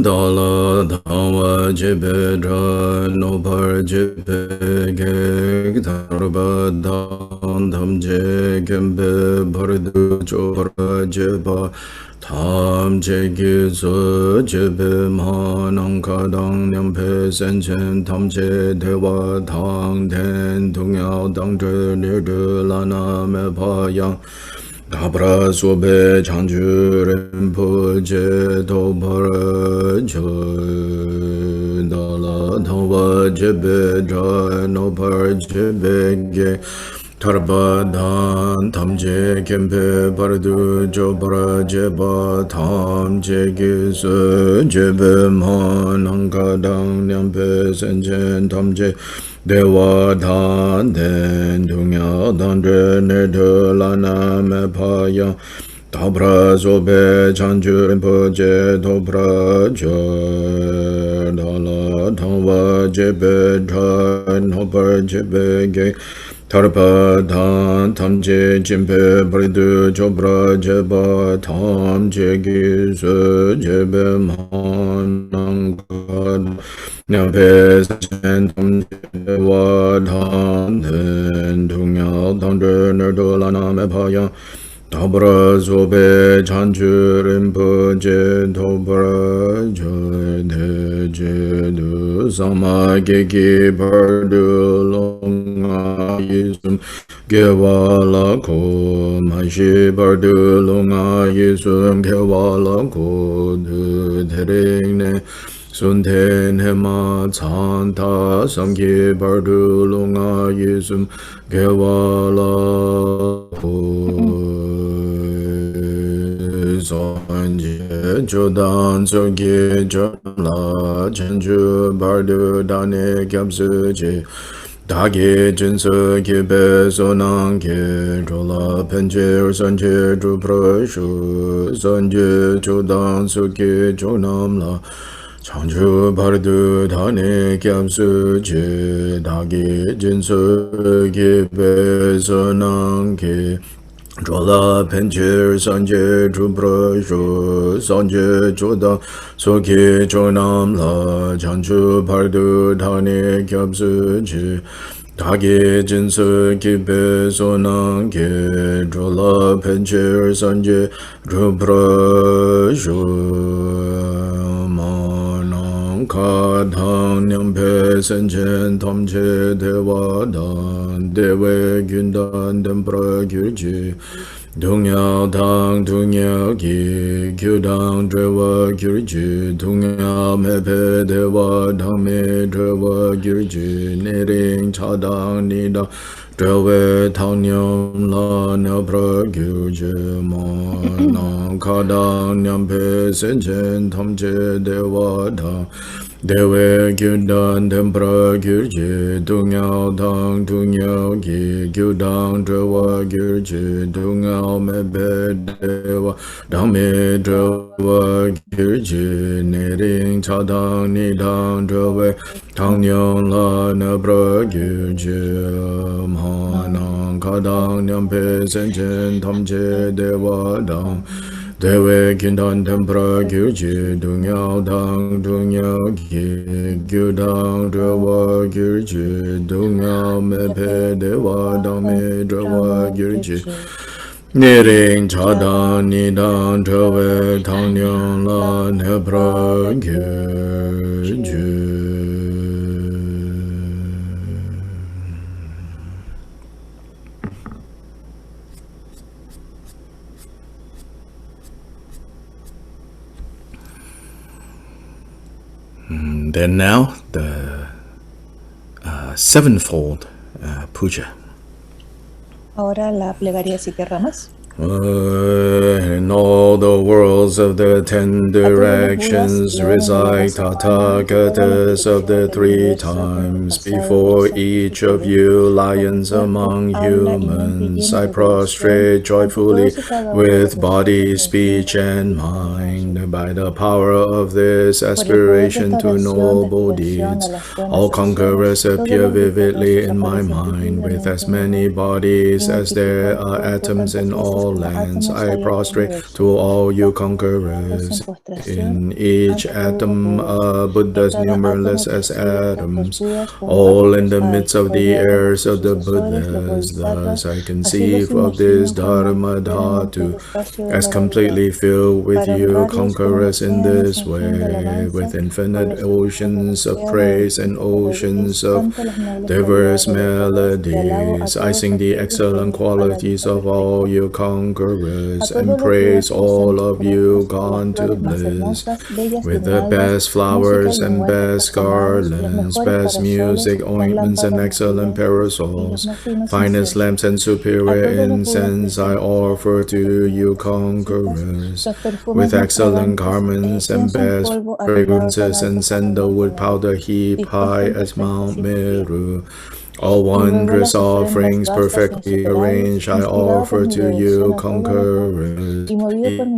Dala dhawa jibe dra no par jibe ge dharba dhan dham je gembe bhardu chora jiba tham je gi zo jibe manang kadang nyam pe sen chen tham je dewa thang den dung yao dang zhe ni zhe la na me pa yang Dabra sobe chanju rinpo je do para jo dala dhawa jebe dra no par jebe ge tarba dhan tam je kempe pardu jo para jeba tam je ge se jebe manang kadang nyampe sen chen tam je Dewa dhan den dunya dhan dre ne de la na me pa yang Dabra sobe chanju rinpo je dobra jo dala dhawa jebe dha no par jebe ge Tarpa dhan tam je jimpe paridu chopra jeba tam je gi se jebe manang kad Nyampe sachen tam je wa dhan den dunya dhan dre nerdo lana me pa yang Dabra sobe chanju rinpo je dobra jo de je du sama ge gi pardu longa yisum gewa la ko ma shi pardu longa yisum gewa la ko du tereng ne sun ten he ma chan ta sam ge pardu longa yisum gewa la ko Sanje Jodan Soge Jomla Chenju Bardu Dane Gyabsu Je Dage Jinsu Kibe Sonang Ke Jola Penche Sanje Juprashu Sanje Jodan Soge Jonamla Chanju Bardu Dane Gyabsu Je Dage Jinsu Kibe Sonang Ke Jola Penchir Sanje Jubrashu Sanje Joda Soki Jonam La Chanchu Pardu Dhani Kyabsu Chi Dagi Jinsu Kibe Sonang Ke Jola Penchir Sanje Jubrashu Manang Kadang Nyampe Senchen Tamche Dewa Dan Dewe Gyundan Dempra Gyurji Dung Yao Tang, Dung Yao Ki, Kyu Dang, Drewa, Gyurji, Dung Yao Me Pe Dewa, Dang Me, Drewa, Gyurji, Niring, Cha Dang, Ni Dang, Drewa, Tang Nyam, La, Nya Pra, Gyurji, Ma, Nang, Ka Dang, Nyam Pe, Sen Chen, Tam Che, Dewa, Dang, Dewe Gyudan Tempra Gyurji Dungao Dang Dungao Gi Gyudang Drewa Gyurji Dungao Mebe Dewa Dangme Drewa Gyurji Niring Chadang Nidang Drewe Tangyang La Nebra Gyurji Mhanang Kadang Nyampe Senchen Tamche Dewa Dang Dewe Kindan Tempra Gyurji Dungyao Dang Dungyao Gi Gyudang Drewa Gyurji Dungyao Mepe Dewa Dang Me Drewa Gyurji Niring Chadang Nidang Drewe Tangyang La Nebra Gyurji. Then now, the sevenfold puja. Ahora la plegaria de 7 ramas. In all the worlds of the 10 directions reside Tathagatas of the 3 times. Before each of you, lions among humans, I prostrate joyfully with body, speech, and mind. By the power of this aspiration to noble deeds, all conquerors appear vividly in my mind. With as many bodies as there are atoms in all lands, I prostrate to all you conquerors. In each atom are Buddhas numberless as atoms, all in the midst of the heirs of the Buddhas. Thus I conceive of this Dharma Dhatu as completely filled with you conquerors in this way, with infinite oceans of praise and oceans of diverse melodies. I sing the excellent qualities of all you conquerors and praise all of you gone to bliss with the best flowers and best garlands, best music, ointments, and excellent parasols, finest lamps and superior incense I offer to you conquerors, with excellent garments and best fragrances and sandalwood powder heap high as Mount Meru. All wondrous offerings perfectly arranged I offer to you conquerors,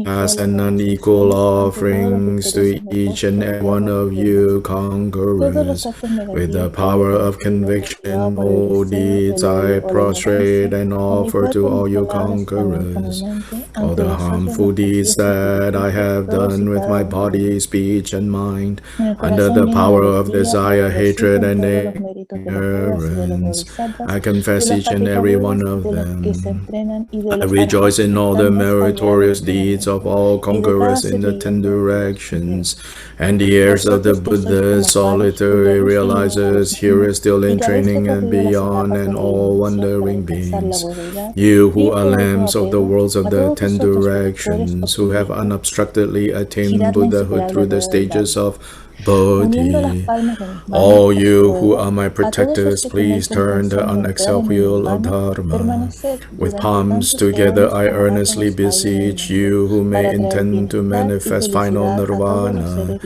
vast and unequal offerings to each and every one of you conquerors. With the power of conviction, all deeds I prostrate and offer to all you conquerors. All the harmful deeds that I have done with my body, speech, and mind, under the power of desire, hatred, and ignorance, I confess each and every one of them. I rejoice in all the meritorious deeds of all conquerors in the 10 directions, and the heirs of the Buddha, solitary realizers, hearers still in training and beyond, and all wandering beings. You who are lambs of the worlds of the 10 directions, who have unobstructedly attained Buddhahood through the stages of Bodhi. All you who are my protectors, please turn the unexhaled wheel of Dharma. With palms together I earnestly beseech you who may intend to manifest final nirvana.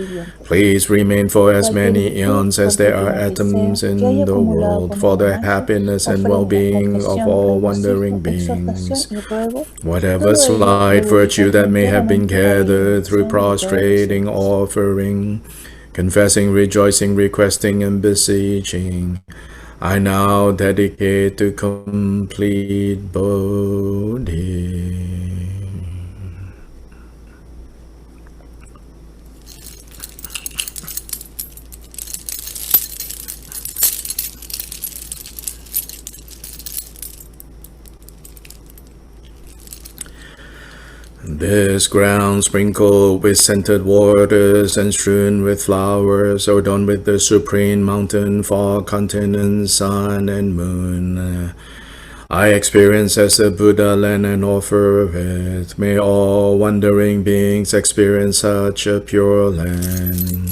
Please remain for as many eons as there are atoms in the world, for the happiness and well-being of all wandering beings. Whatever slight virtue that may have been gathered through prostrating, offering, confessing, rejoicing, requesting, and beseeching, I now dedicate to complete Bodhi. This ground sprinkled with scented waters and strewn with flowers, adorned with the supreme mountain, fog, continent, sun, and moon. I experience as a Buddha land and offer it. May all wandering beings experience such a pure land.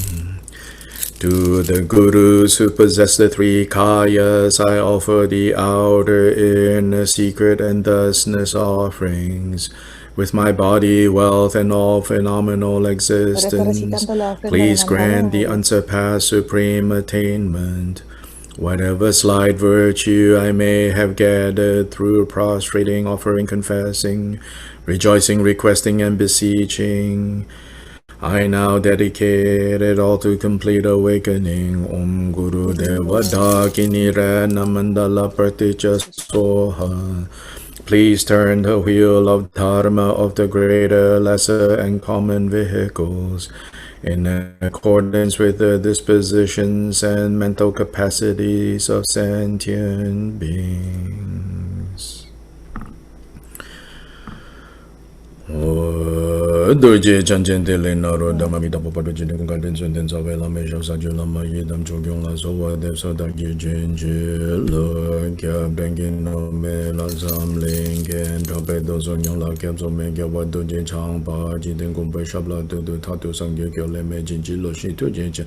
To the Gurus who possess the three kayas, I offer the outer, inner, secret, and thusness offerings. With my body, wealth, and all phenomenal Ahora está existence, recitando la ofrenda de please Mandala grant en the audio. unsurpassed supreme attainment. Whatever slight virtue I may have gathered through prostrating, offering, confessing, rejoicing, requesting, and beseeching, I now dedicate it all to complete awakening. Om Guru Deva Dakini Mandala Pratitya Soha. Please turn the wheel of Dharma of the greater, lesser, and common vehicles in accordance with the dispositions and mental capacities of sentient beings. Doje chanchen tele naro dama mi tapo pado jine kung kalden sun ten sawe la me shao sa ju la ma yi dam chok yung la so wa dev so da ki jen je lo kyab dengi no me la sam ling ken chope do so nyong la kyab so me kyab wa doje chang pa ji ten kung pe shab la do do ta do sang kyo kyo le me jin ji lo shi to jen chen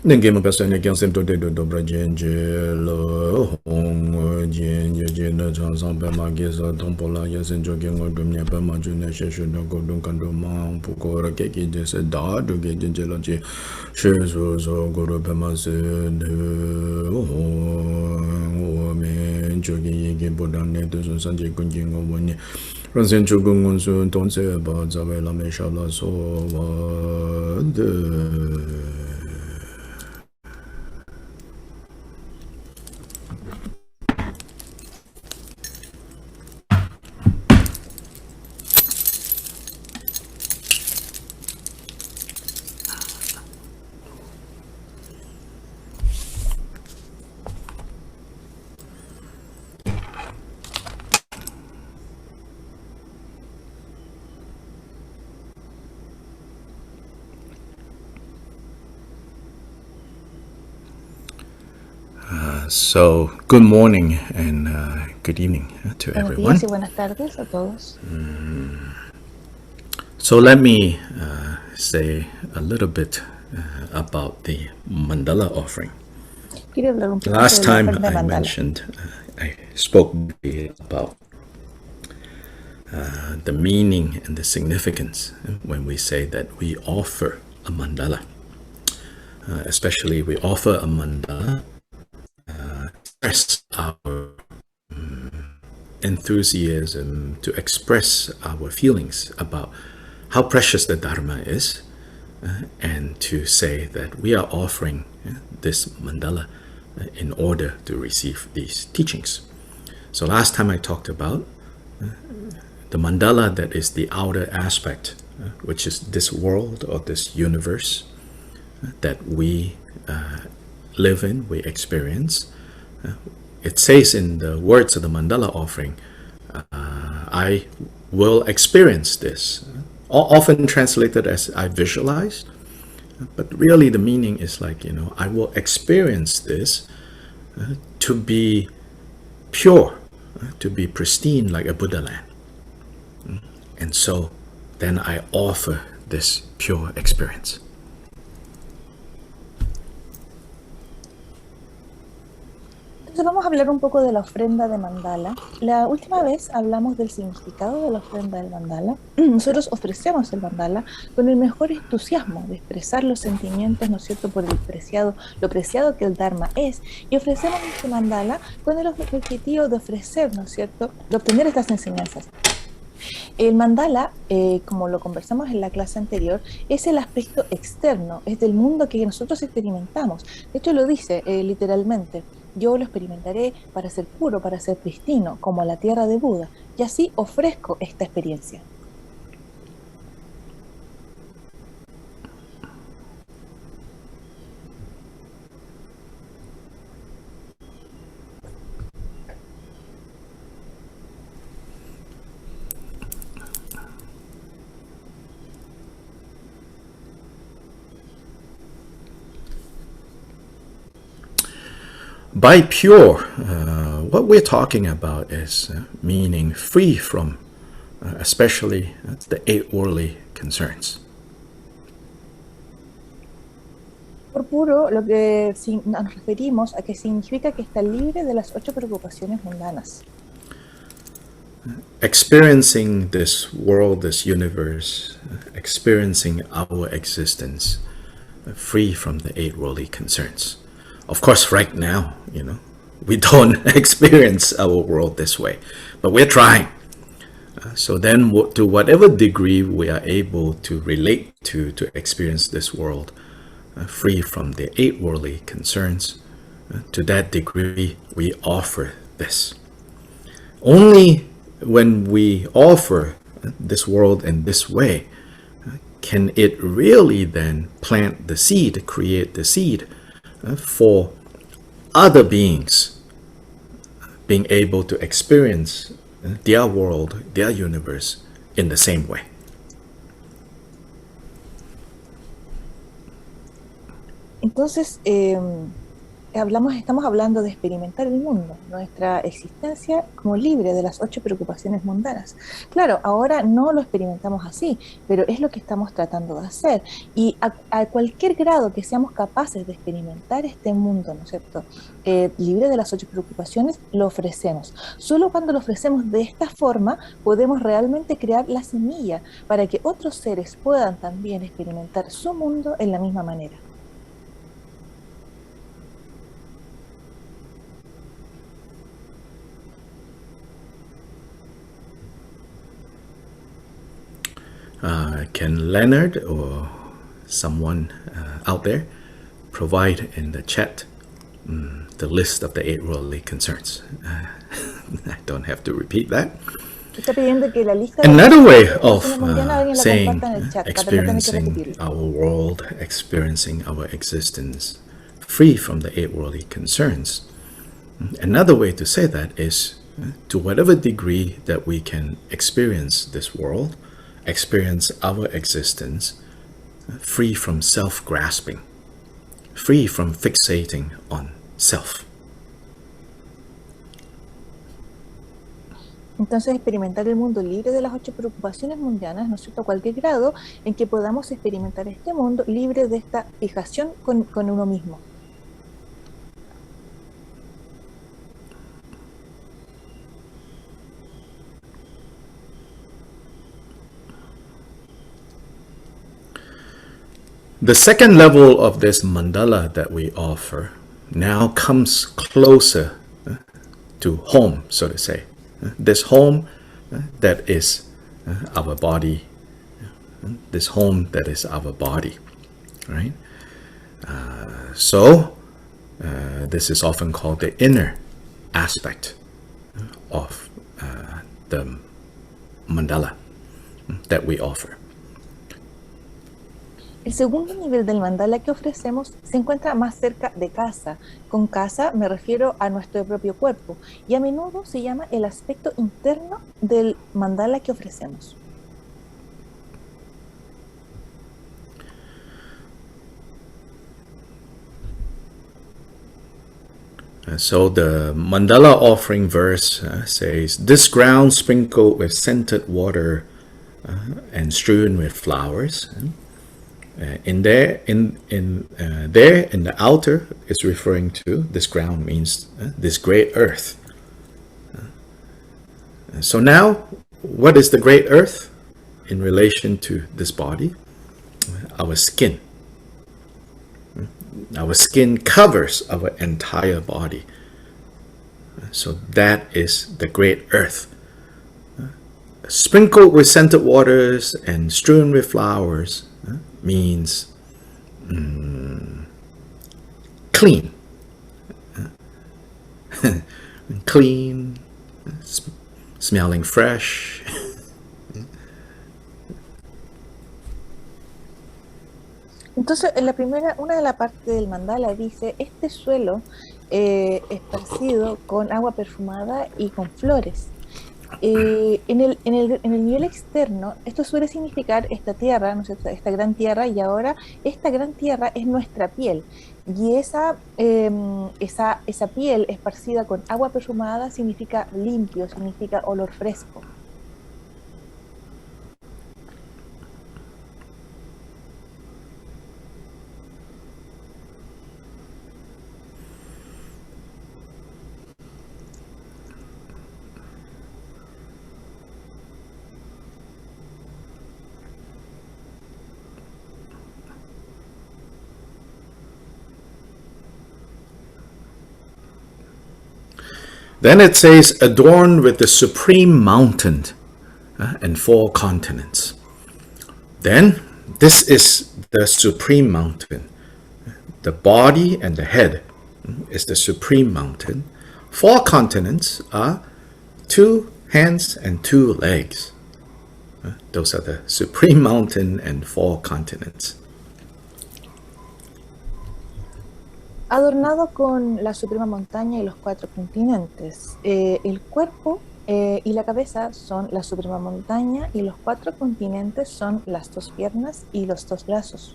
nenge ma pesa ne kyang sem to de do do bra jen je lo hong jen je je na chang sang pe ma ki sa tong po la ya sen chok kyang wa dum nye pe ma ju ne she shu no go dum kan do ma pu ko ra ke ki je se da do ke jen je lo ji she so so go ro pe ma se de o me jo ki ye ki bo dan ne do so san ji kun jing o wo ni ran sen chu gung gun sun don se ba za we la me sha la so wa de. So, good morning and good evening to Buenos everyone. días y buenas tardes a todos. So, let me say a little bit about the Mandala Offering. Quiero hablar un poquito Last de la time ofrenda de I Mandala. mentioned, I spoke about the meaning and the significance when we say that we offer a mandala. Especially we offer a mandala express our enthusiasm, to express our feelings about how precious the Dharma is, and to say that we are offering this mandala in order to receive these teachings. So last time I talked about the mandala that is the outer aspect, which is this world or this universe that we live in, we experience. It says in the words of the Mandala Offering, I will experience this. Often translated as I visualized, but really the meaning is like, I will experience this to be pure, to be pristine like a Buddha land. And so then I offer this pure experience. Entonces vamos a hablar un poco de la ofrenda de Mandala. La última vez hablamos del significado de la ofrenda del Mandala. Nosotros ofrecemos el Mandala con el mejor entusiasmo de expresar los sentimientos, ¿no es cierto?, por lo preciado que el Dharma es, y ofrecemos este Mandala con el objetivo de ofrecer, ¿no es cierto?, de obtener estas enseñanzas. El mandala, como lo conversamos en la clase anterior, es el aspecto externo, es del mundo que nosotros experimentamos. De hecho lo dice literalmente, yo lo experimentaré para ser puro, para ser pristino, como la tierra de Buda, y así ofrezco esta experiencia. By pure, what we're talking about is meaning free from, especially the 8 worldly concerns. Por puro, lo que nos referimos a que significa que está libre de las 8 preocupaciones mundanas. Experiencing this world, this universe, experiencing our existence, free from the 8 worldly concerns. Of course, right now, we don't experience our world this way, but we're trying. So then, to whatever degree we are able to relate to experience this world, free from the 8 worldly concerns, to that degree we offer this. Only when we offer this world in this way, can it really then plant the seed, create the seed for other beings being able to experience their world, their universe in the same way. Entonces, estamos hablando de experimentar el mundo, nuestra existencia como libre de las 8 preocupaciones mundanas. Claro, ahora no lo experimentamos así, pero es lo que estamos tratando de hacer. Y a cualquier grado que seamos capaces de experimentar este mundo, ¿no es cierto?, libre de las 8 preocupaciones, lo ofrecemos. Solo cuando lo ofrecemos de esta forma podemos realmente crear la semilla para que otros seres puedan también experimentar su mundo en la misma manera. Can Leonard or someone out there provide in the chat the list of the 8 worldly concerns? I don't have to repeat that. Está pidiendo que la lista Another way de of saying en el chat, experiencing our world, experiencing our existence free from the 8 worldly concerns. Another way to say that is to whatever degree that we can experience this world, experience our existence free from self-grasping, free from fixating on self. Entonces, experimentar el mundo libre de las 8 preocupaciones mundanas, ¿no es cierto?, a cualquier grado en que podamos experimentar este mundo libre de esta fijación con uno mismo. The second level of this mandala that we offer now comes closer to home, so to say. This home that is our body. This home that is our body, right? So this is often called the inner aspect of the mandala that we offer. El segundo nivel del mandala que ofrecemos se encuentra más cerca de casa. Con casa me refiero a nuestro propio cuerpo y a menudo se llama el aspecto interno del mandala que ofrecemos. So the Mandala Offering verse says, "This ground sprinkled with scented water and strewn with flowers." In the outer, it's referring to this ground means this great earth. So now, what is the great earth in relation to this body? Our skin. Our skin covers our entire body. So that is the great earth. Sprinkled with scented waters and strewn with flowers means clean. Clean, smelling fresh. Entonces, una de la parte del mandala dice, este suelo esparcido con agua perfumada y con flores. En el nivel externo, esto suele significar esta tierra, ¿no es cierto?, esta gran tierra, y ahora esta gran tierra es nuestra piel. Y esa piel esparcida con agua perfumada significa limpio, significa olor fresco. Then it says, adorned with the supreme mountain and four continents. Then, this is the supreme mountain. The body and the head is the supreme mountain. Four continents are 2 hands and 2 legs. Those are the supreme mountain and 4 continents. Adornado con la suprema montaña y los 4 continentes. El cuerpo y la cabeza son la suprema montaña y los 4 continentes son las 2 piernas y los 2 brazos.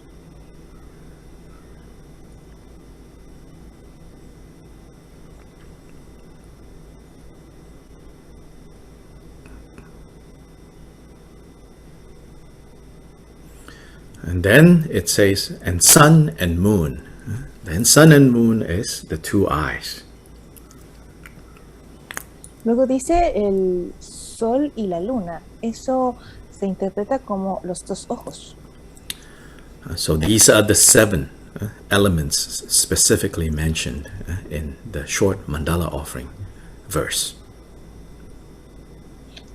And then it says, and sun and moon. Then sun and moon is the 2 eyes. Luego dice el sol y la luna. Eso se interpreta como los 2 ojos. So these are the 7 elements specifically mentioned in the short Mandala Offering verse.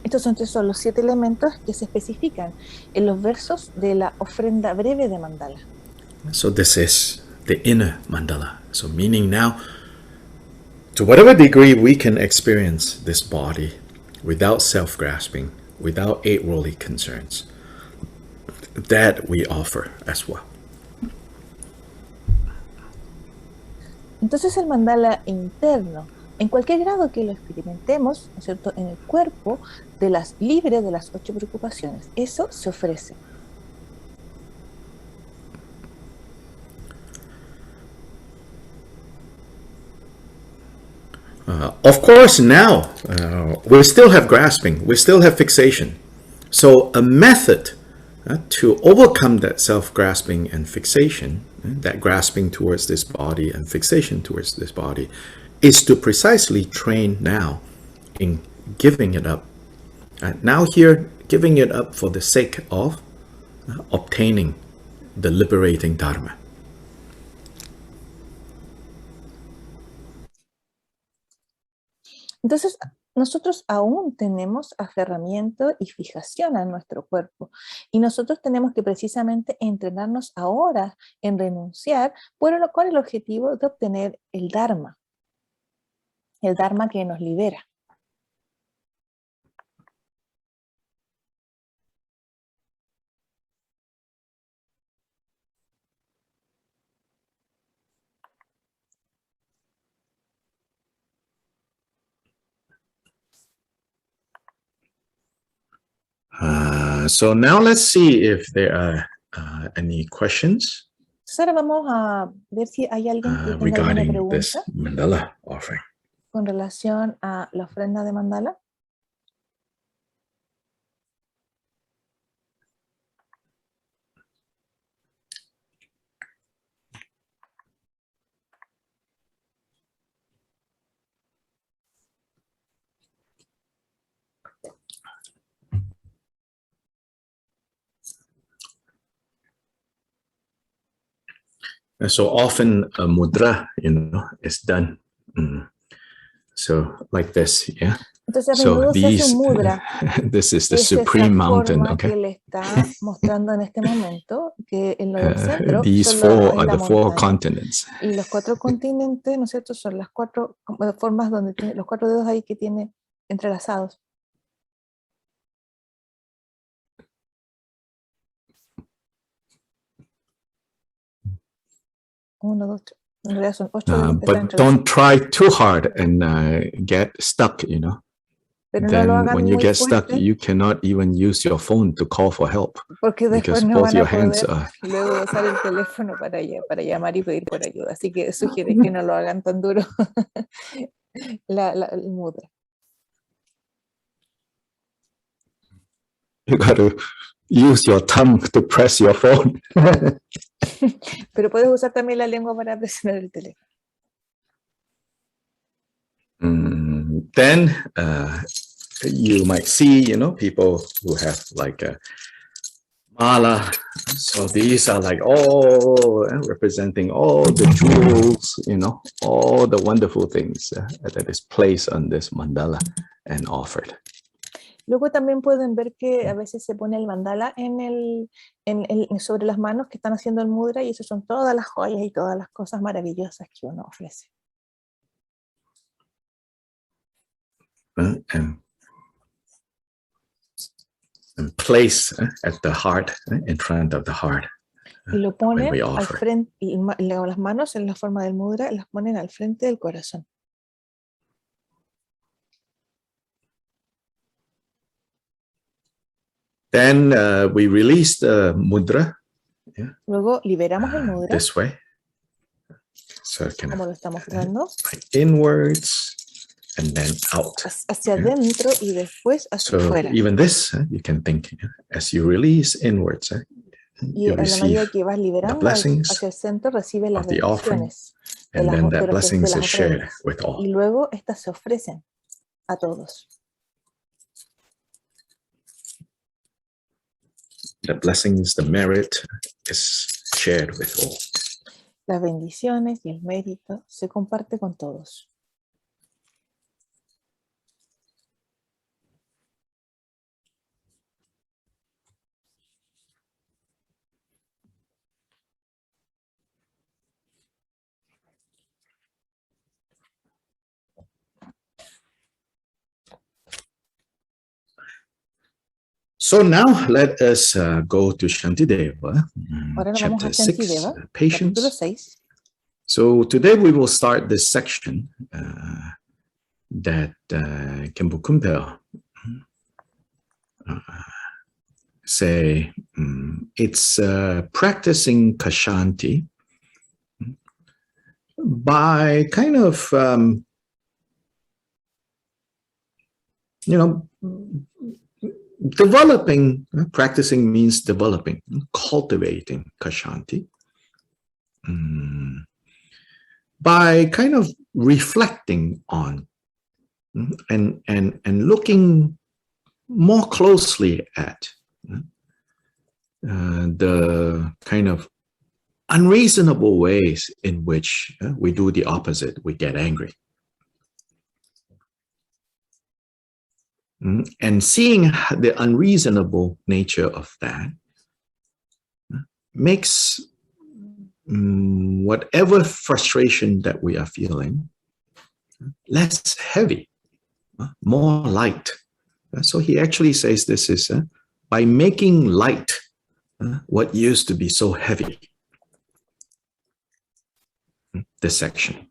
Estos son los 7 elementos que se especifican en los versos de la ofrenda breve de Mandala. So this is the inner mandala. So meaning now, to whatever degree we can experience this body without self-grasping, without 8 worldly concerns, that we offer as well. Entonces el mandala interno, en cualquier grado que lo experimentemos, ¿no es cierto?, en el cuerpo, libre de las 8 preocupaciones, eso se ofrece. Of course, now we still have grasping, we still have fixation. So a method to overcome that self-grasping and fixation, that grasping towards this body and fixation towards this body, is to precisely train now in giving it up. Now here, giving it up for the sake of obtaining the liberating Dharma. Entonces, nosotros aún tenemos aferramiento y fijación a nuestro cuerpo. Y nosotros tenemos que precisamente entrenarnos ahora en renunciar con el objetivo de obtener el Dharma que nos libera. So now let's see if there are any questions Entonces ahora vamos a ver si hay alguien que tenga alguna regarding this pregunta Mandala offering. con relación a la ofrenda de Mandala. And so often a mudra, is done. So like this, yeah. Entonces a So menudo se hace un mudra. this is the Es esa supreme mountain, forma okay? que le está mostrando en este momento, que en lo del centro These es 4 are la the 4 montaña. continents. Y los 4 continentes, ¿no es cierto?, son las 4 formas donde tiene los 4 dedos ahí que tiene entrelazados. 1, 2, 3. En realidad son 8 dedos que están But entrelazados. don't try too hard and get stuck, Pero no lo then hagan when you muy get stuck, fuerte, you cannot even use your phone to call for help porque después because no both van your a hands poder are. luego usar el teléfono para llamar y pedir por ayuda. Así que sugiere que no lo hagan tan duro el mudra. You got to use your tongue to press your phone. Pero puedes usar también la lengua para presionar el teléfono. Then you might see, people who have like a mala. So these are like all representing all the jewels, all the wonderful things that is placed on this mandala and offered. Luego también pueden ver que a veces se pone el mandala sobre las manos que están haciendo el mudra, y esas son todas las joyas y todas las cosas maravillosas que uno ofrece. And place at the heart, in front of the heart. Y lo ponen al frente, las manos en la forma del mudra, las ponen al frente del corazón. Then we release the mudra. Luego liberamos el mudra. This way. So como lo está mostrando. Inwards and then out. Hacia adentro y después hacia afuera. Even this, you can think, as you release inwards, y a la medida que vas liberando hacia el centro, recibes las bendiciones and then that blessings is shared with all. Y luego estas se ofrecen a todos. The blessings, the merit is shared with all. Las bendiciones y el mérito se comparte con todos. So now let us go to Shantideva, chapter 6, Patience. 6. So today we will start this section that Khenpo Kumpel say it's practicing Kshanti by kind of, developing. Practicing means developing, cultivating Kshanti. By kind of reflecting on and looking more closely at the kind of unreasonable ways in which we do the opposite, we get angry. And seeing the unreasonable nature of that makes whatever frustration that we are feeling less heavy, more light. So he actually says this is by making light what used to be so heavy. This section.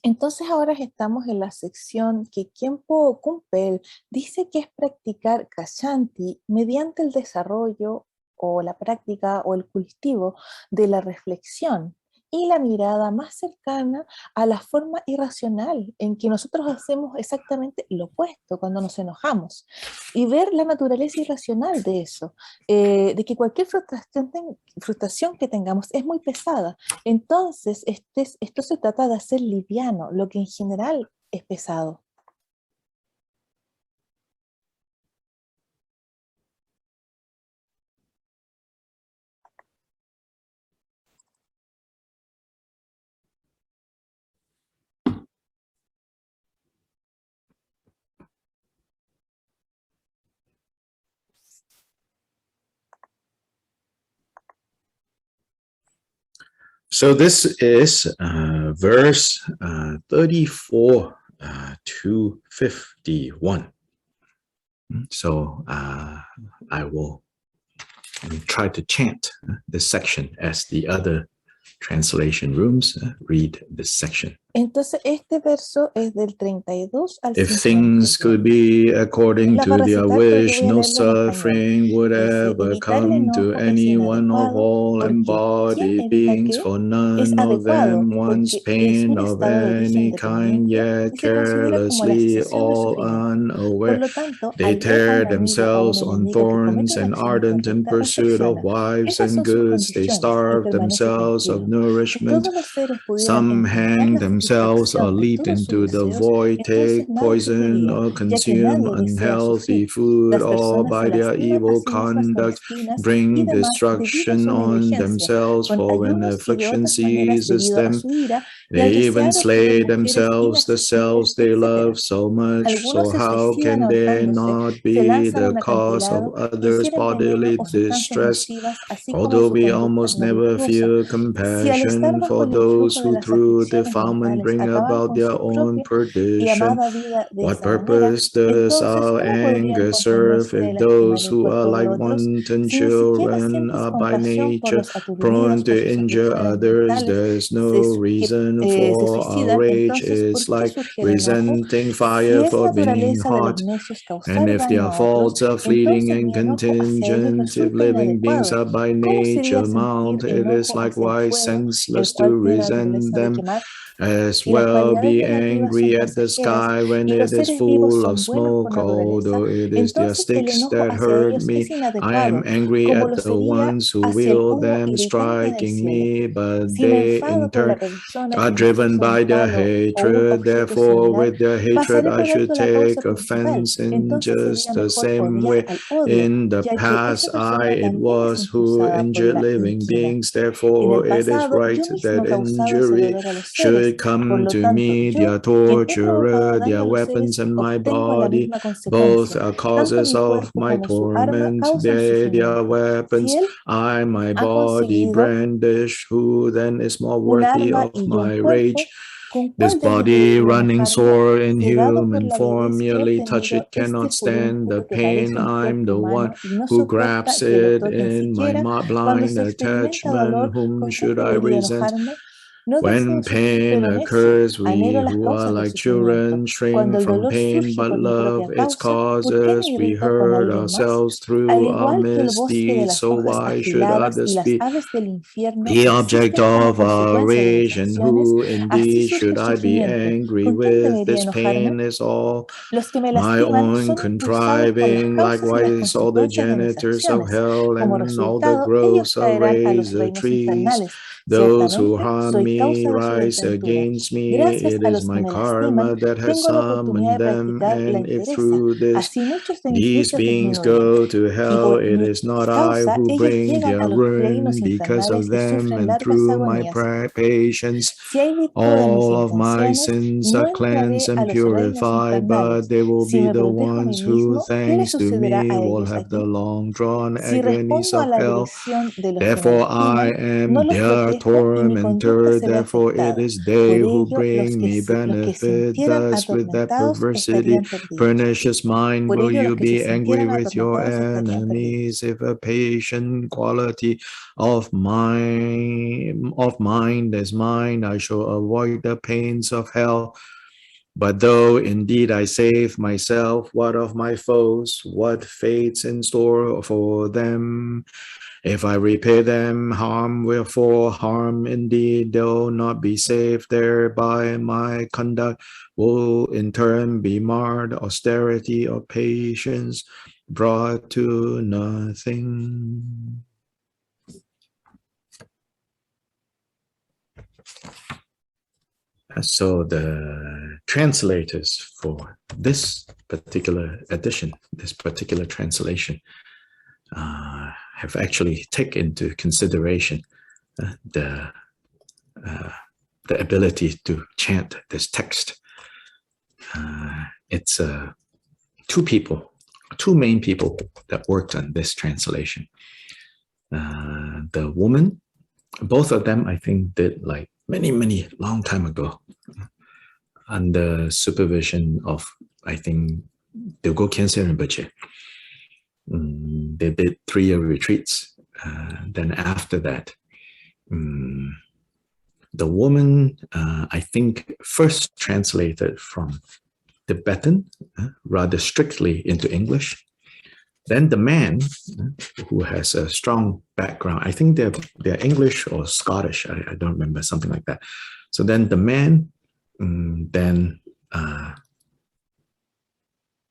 Entonces ahora estamos en la sección que Khenpo Kumpel dice que es practicar Kshanti mediante el desarrollo o la práctica o el cultivo de la reflexión y la mirada más cercana a la forma irracional en que nosotros hacemos exactamente lo opuesto cuando nos enojamos, y ver la naturaleza irracional de eso, de que cualquier frustración que tengamos es muy pesada. Entonces esto se trata de hacer liviano lo que en general es pesado. So this is verse 34 to 51. So I will try to chant this section as the other translation rooms read this section. Entonces, este verso es del 32 al If things 51. could be according La to para their citar, pero yo wish, voy a no leerlo en español. suffering would Dice, ever evitar el come to enojo es anyone of inadecuado all porque ¿quién embodied evita beings, qué? for Es none of adecuado them wants porque es pain un of estado de origen any kind, independiente yet y se considera como la carelessly, cessación del all sufrimiento. Por unaware. lo tanto, They al ver a tear un amigo o a un themselves on enemigo que comete thorns una and acción ardent in incorrecta, pursuit of reflexiona. wives Esas and son sus goods. They condiciones y starve permanece themselves of tranquilo. Si nourishment. todos los seres pudieran Some encontrar hang la themselves or satisfacción en leap todos sus into the deseos, void, entonces take nada poison ocurriría, or ya que consume nadie desea unhealthy sufrir. food, Las all personas se by their lastiman a evil sí mismas con conduct espinas y bring demás debido a destruction su on negligencia, themselves. con For when ayunos y de affliction otras maneras seizes debido a them, su ira y they al even desear obtener slay mujeres themselves, the inaccesibles, selves they etc. love so much. So Algunos se how suicidan can they ahorcándose, not se be lanzan a the un cause of acantilado, others' ingieren veneno bodily o sustancias distress? nocivas, así como Although su we conducta almost no never virtuosa. feel Si al estar compassion bajo for el those influjo de who las through aflicciones defilement mentales bring acaban about con their su own propia y perdition, amada vida de what esa manera, purpose does entonces, our ¿cómo podrían anger serve contenerse de if lastimar those el who are cuerpo de like otros? wanton Si ni siquiera children sientes are by compasión por nature los prone aturdidos por to sus injure aflicciones others? mentales, There's no reason se for our suicidan, rage. entonces, It's ¿por qué like surge el enojo? resenting Si fire es for being naturaleza de los hot. necios And causar if daño their a otros, faults are fleeting entonces and mi enojo hacia ellos contingent, if resulta living beings inadecuado. are by ¿Cómo sería nature sentir mild, it is enojo hacia el likewise fuego, el senseless to cual tiene la resent naturaleza de them? quemar? As Si las well cualidades be negativas son angry at the pasajeras sky when y los it is seres vivos full of son buenos por smoke, naturaleza, although it is their entonces el sticks enojo that hacia hurt ellos me. es I am inadecuado, angry como at lo the sería ones who hacia el wield humo them, irritante del striking cielo. me, but Si me they in enfado con la turn persona are que me driven puso un by their palo o un hatred. objeto Therefore, similar, with their hatred, pasaré I por alto should la causa take principal. offense in Entonces just sería the mejor same odiar way. al odio, In the ya que esa past, persona it también es was who impulsada por injured la living inquina. beings. En el Therefore, it is pasado, right yo mismo that causaba ese injury dolor a los seres. should Por come lo to tanto, me, yo, their quien he provocado torturer, daño their a los weapons, seres, and my obtengo la body. misma Both consecuencia. are Tanto causes mi of cuerpo my como su arma torment. causan They, their sufrimiento. Si weapons, él I, my ha body conseguido brandish. Who then is more un worthy arma of y yo un my rage? cuerpo, ¿con This cuál de ellos debo body yo running enojarme? sore in Cegado por human la form, avidez que he merely touch obtenido, it, este cannot furor stand the puro que pain. parece un I'm cuerpo the one humano y no who soporta grabs que lo it toquen in my siquiera, cuando blind se experimenta attachment. dolor, Whom ¿con quién should I debería resent? enojarme? No When deseo sufrir, pain pero necio, occurs, we anhelo las who are causas del like sufrimiento. children Cuando shrink el from dolor pain surge but por mi love propia its causa, ¿por qué me causes. We irrito con hurt alguien más? ourselves Al through our igual que el bosque de misdeeds, las so hojas why should afiladas y others las be aves del infierno the object existen como of our consecuencia de mis rage? And acciones, who así indeed surge should el I be sufrimiento. angry ¿Con quién with? debería This enojarme? pain is all Los que me my lastiman own son impulsados por las contriving. causas y las Likewise, all the consecuencias de mis janitors of acciones. hell Como and all the resultado, ellos growths of caerán a los razor reinos trees. infernales. Those who Ciertamente, harm soy me causa de su rise desventura. against me. Gracias It a is los que my me lastiman, karma that has tengo la oportunidad summoned de them. practicar la And if entereza. through this Así muchos de mis these vicios beings disminuyen. go to Y hell, por it mi is not I causa, who ellos bring llegan a their los reinos ruin. Because of infernales y them sufren and largas through my agonías. patience, Si hay virtud en mis all of my intenciones, sins no are cleansed entraré a and los reinos purified, but infernales. they will Si be me the protejo a mí ones who, mismo, ¿qué les thanks to sucederá me, a will ellos have the allí? long-drawn Si agonies respondo a of la hell. agresión de los que me Therefore I lastiman, no am los their protejo y mi conducta tormentor. se ve Therefore it afectada. is they Por who ello, bring me los que benefit. sintieran Thus with that atormentados perversity, estarían perdidos. pernicious mind, Por will ello, los you que se be angry sintieran with your atormentados estarían perdidos. enemies? If a patient quality of mind is mine, I shall avoid the pains of hell. But though indeed I save myself, what of my foes? What fate's in store for them? If I repay them harm, wherefore harm indeed they'll not be saved thereby. My conduct will in turn be marred, austerity or patience brought to nothing. So the translators for this particular edition, this particular translation, have actually taken into consideration the ability to chant this text. It's two main people that worked on this translation. The woman, both of them, I think, did like many long time ago, under supervision of, I think, Dilgo Khyentse Rinpoche. They did 3-year retreats. Then after that, the woman, I think, first translated from Tibetan rather strictly into English. Then the man, who has a strong background, I think they're English or Scottish, I don't remember, something like that. So then the man then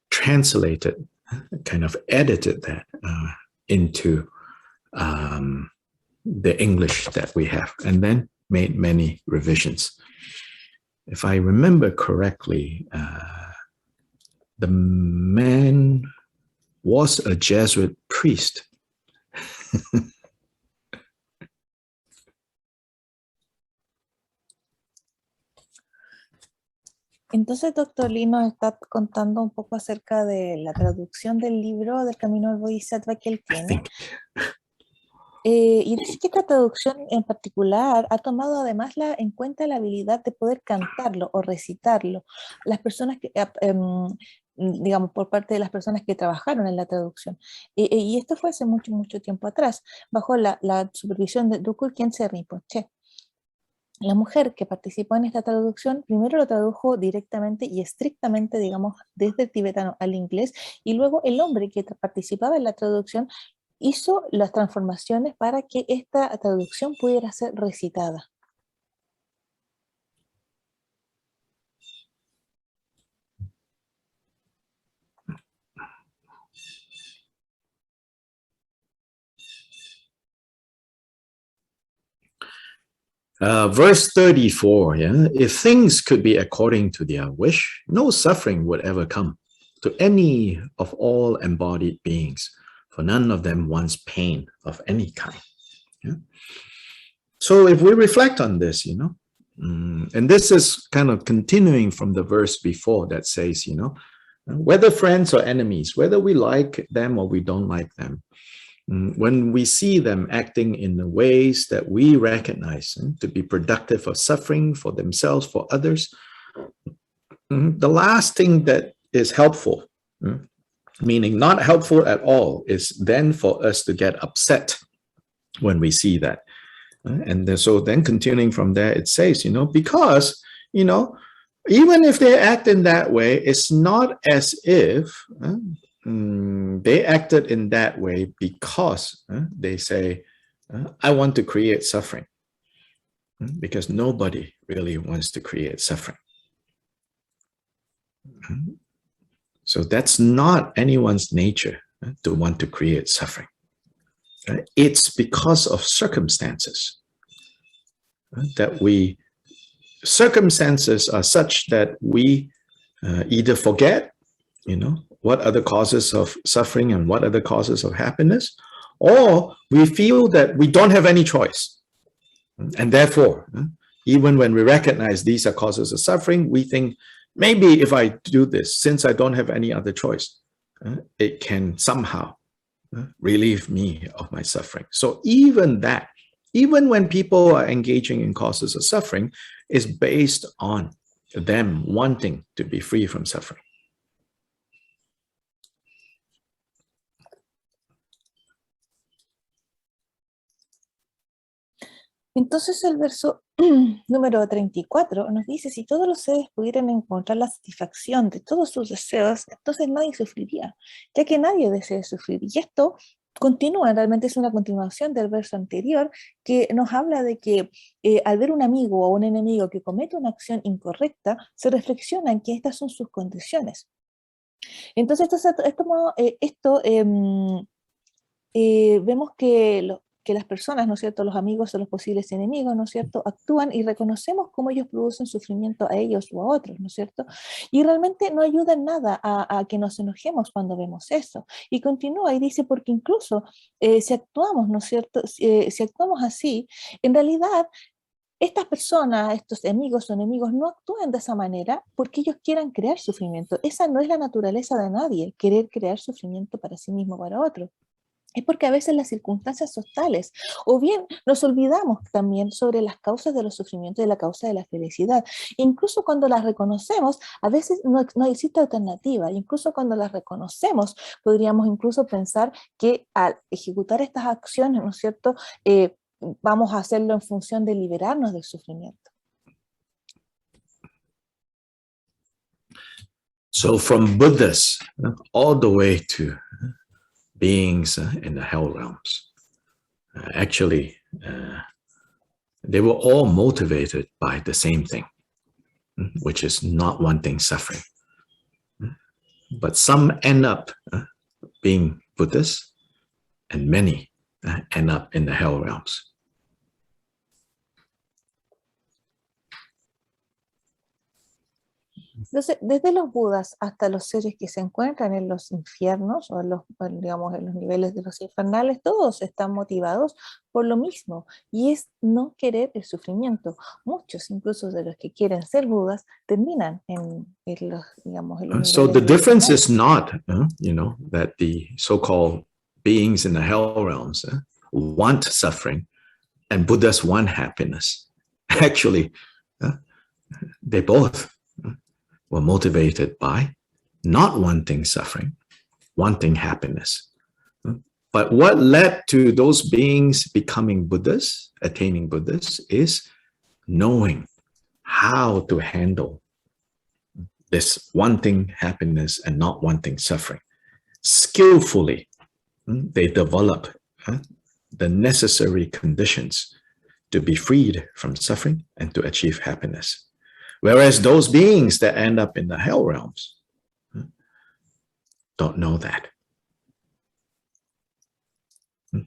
translated, kind of edited that into the English that we have, and then made many revisions. If I remember correctly, the man was a Jesuit priest. Entonces, doctor Lee nos está contando un poco acerca de la traducción del libro del Camino del Bodhisattva que él tiene. Y dice que esta traducción en particular ha tomado además en cuenta la habilidad de poder cantarlo o recitarlo. Las personas que, digamos, por parte de las personas que trabajaron en la traducción. Y esto fue hace mucho, mucho tiempo atrás, bajo la supervisión de Dukul Khyentse Rinpoche. La mujer que participó en esta traducción primero lo tradujo directamente y estrictamente, digamos, desde el tibetano al inglés, y luego el hombre que participaba en la traducción hizo las transformaciones para que esta traducción pudiera ser recitada. Verse 34, yeah? If things could be according to their wish, no suffering would ever come to any of all embodied beings, for none of them wants pain of any kind. Yeah? So if we reflect on this, you know, and this is kind of continuing from the verse before that says, you know, whether friends or enemies, whether we like them or we don't like them, when we see them acting in the ways that we recognize to be productive of suffering for themselves, for others, the last thing that is helpful, meaning not helpful at all, is then for us to get upset when we see that. And so then continuing from there, it says, you know, because, you know, even if they act in that way, it's not as if they acted in that way because they say, I want to create suffering, because nobody really wants to create suffering. So that's not anyone's nature to want to create suffering. It's because of circumstances that circumstances are such that we either forget, you know, what are the causes of suffering and what are the causes of happiness, or we feel that we don't have any choice. And therefore, even when we recognize these are causes of suffering, we think, maybe if I do this, since I don't have any other choice, it can somehow relieve me of my suffering. So even that, even when people are engaging in causes of suffering, is based on them wanting to be free from suffering. Entonces el verso número 34 nos dice, si todos los seres pudieran encontrar la satisfacción de todos sus deseos, entonces nadie sufriría, ya que nadie desea sufrir. Y esto continúa, realmente es una continuación del verso anterior, que nos habla de que al ver un amigo o un enemigo que comete una acción incorrecta, se reflexiona en que estas son sus condiciones. Entonces vemos que las personas, ¿no es cierto?, los amigos o los posibles enemigos, ¿no es cierto?, actúan y reconocemos cómo ellos producen sufrimiento a ellos o a otros, ¿no es cierto? Y realmente no ayuda en nada a que nos enojemos cuando vemos eso. Y continúa y dice, porque incluso si actuamos, ¿no es cierto?, si actuamos así, en realidad estas personas, estos amigos o enemigos, no actúan de esa manera porque ellos quieran crear sufrimiento. Esa no es la naturaleza de nadie, querer crear sufrimiento para sí mismo o para otro. Es porque a veces las circunstancias son tales, o bien nos olvidamos también sobre las causas de los sufrimientos y la causa de la felicidad. Incluso cuando las reconocemos, a veces no existe alternativa. Incluso cuando las reconocemos, podríamos incluso pensar que al ejecutar estas acciones, ¿no es cierto?, vamos a hacerlo en función de liberarnos del sufrimiento. So from Buddhas all the way to beings in the hell realms, actually, they were all motivated by the same thing, which is not wanting suffering. But some end up being Buddhas, and many end up in the hell realms. Entonces, desde los Budas hasta los seres que se encuentran en los infiernos o digamos, en los niveles de los infernales, todos están motivados por lo mismo, y es no querer el sufrimiento. Muchos, incluso de los que quieren ser Budas, terminan en los, digamos, en los So niveles the difference infernales. is not, that the so-called beings in the hell realms want suffering and Buddhas want happiness. Actually, they both were motivated by not wanting suffering, wanting happiness. But what led to those beings becoming Buddhas, attaining Buddhas, is knowing how to handle this wanting happiness and not wanting suffering. Skillfully, they develop the necessary conditions to be freed from suffering and to achieve happiness. Whereas those beings that end up in the hell realms don't know that,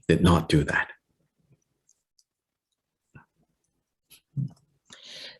did not do that.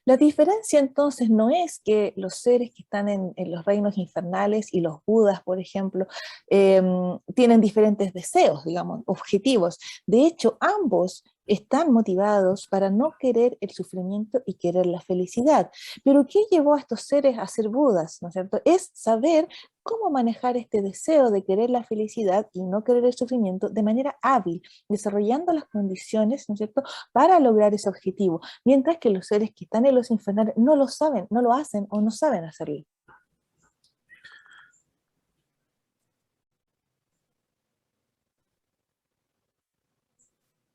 La diferencia entonces no es que los seres que están en los reinos infernales y los Budas, por ejemplo, tienen diferentes deseos, digamos, objetivos. De hecho, ambos están motivados para no querer el sufrimiento y querer la felicidad. Pero ¿qué llevó a estos seres a ser Budas? ¿No es cierto? Es saber cómo manejar este deseo de querer la felicidad y no querer el sufrimiento de manera hábil, desarrollando las condiciones, ¿no es cierto?, para lograr ese objetivo, mientras que los seres que están en los infernales no lo saben, no lo hacen o no saben hacerlo.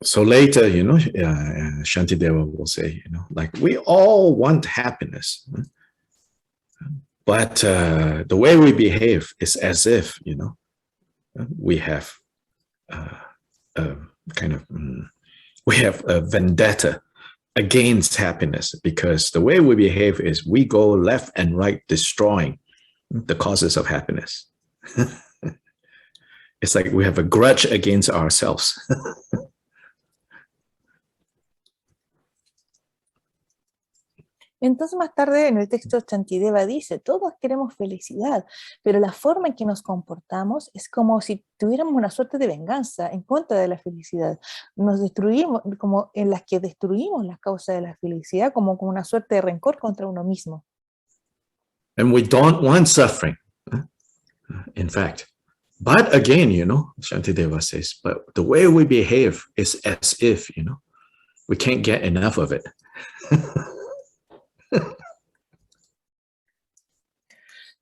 So later, Shantideva will say, like, we all want happiness, but the way we behave is as if, we have we have a vendetta against happiness, because the way we behave is we go left and right destroying the causes of happiness. It's like we have a grudge against ourselves. Entonces más tarde en el texto Shantideva dice, todos queremos felicidad, pero la forma en que nos comportamos es como si tuviéramos una suerte de venganza en contra de la felicidad. Nos destruimos, como en las que destruimos las causas de la felicidad, como una suerte de rencor contra uno mismo. And we don't want suffering, in fact. But again, Shantideva says, but the way we behave is as if, we can't get enough of it.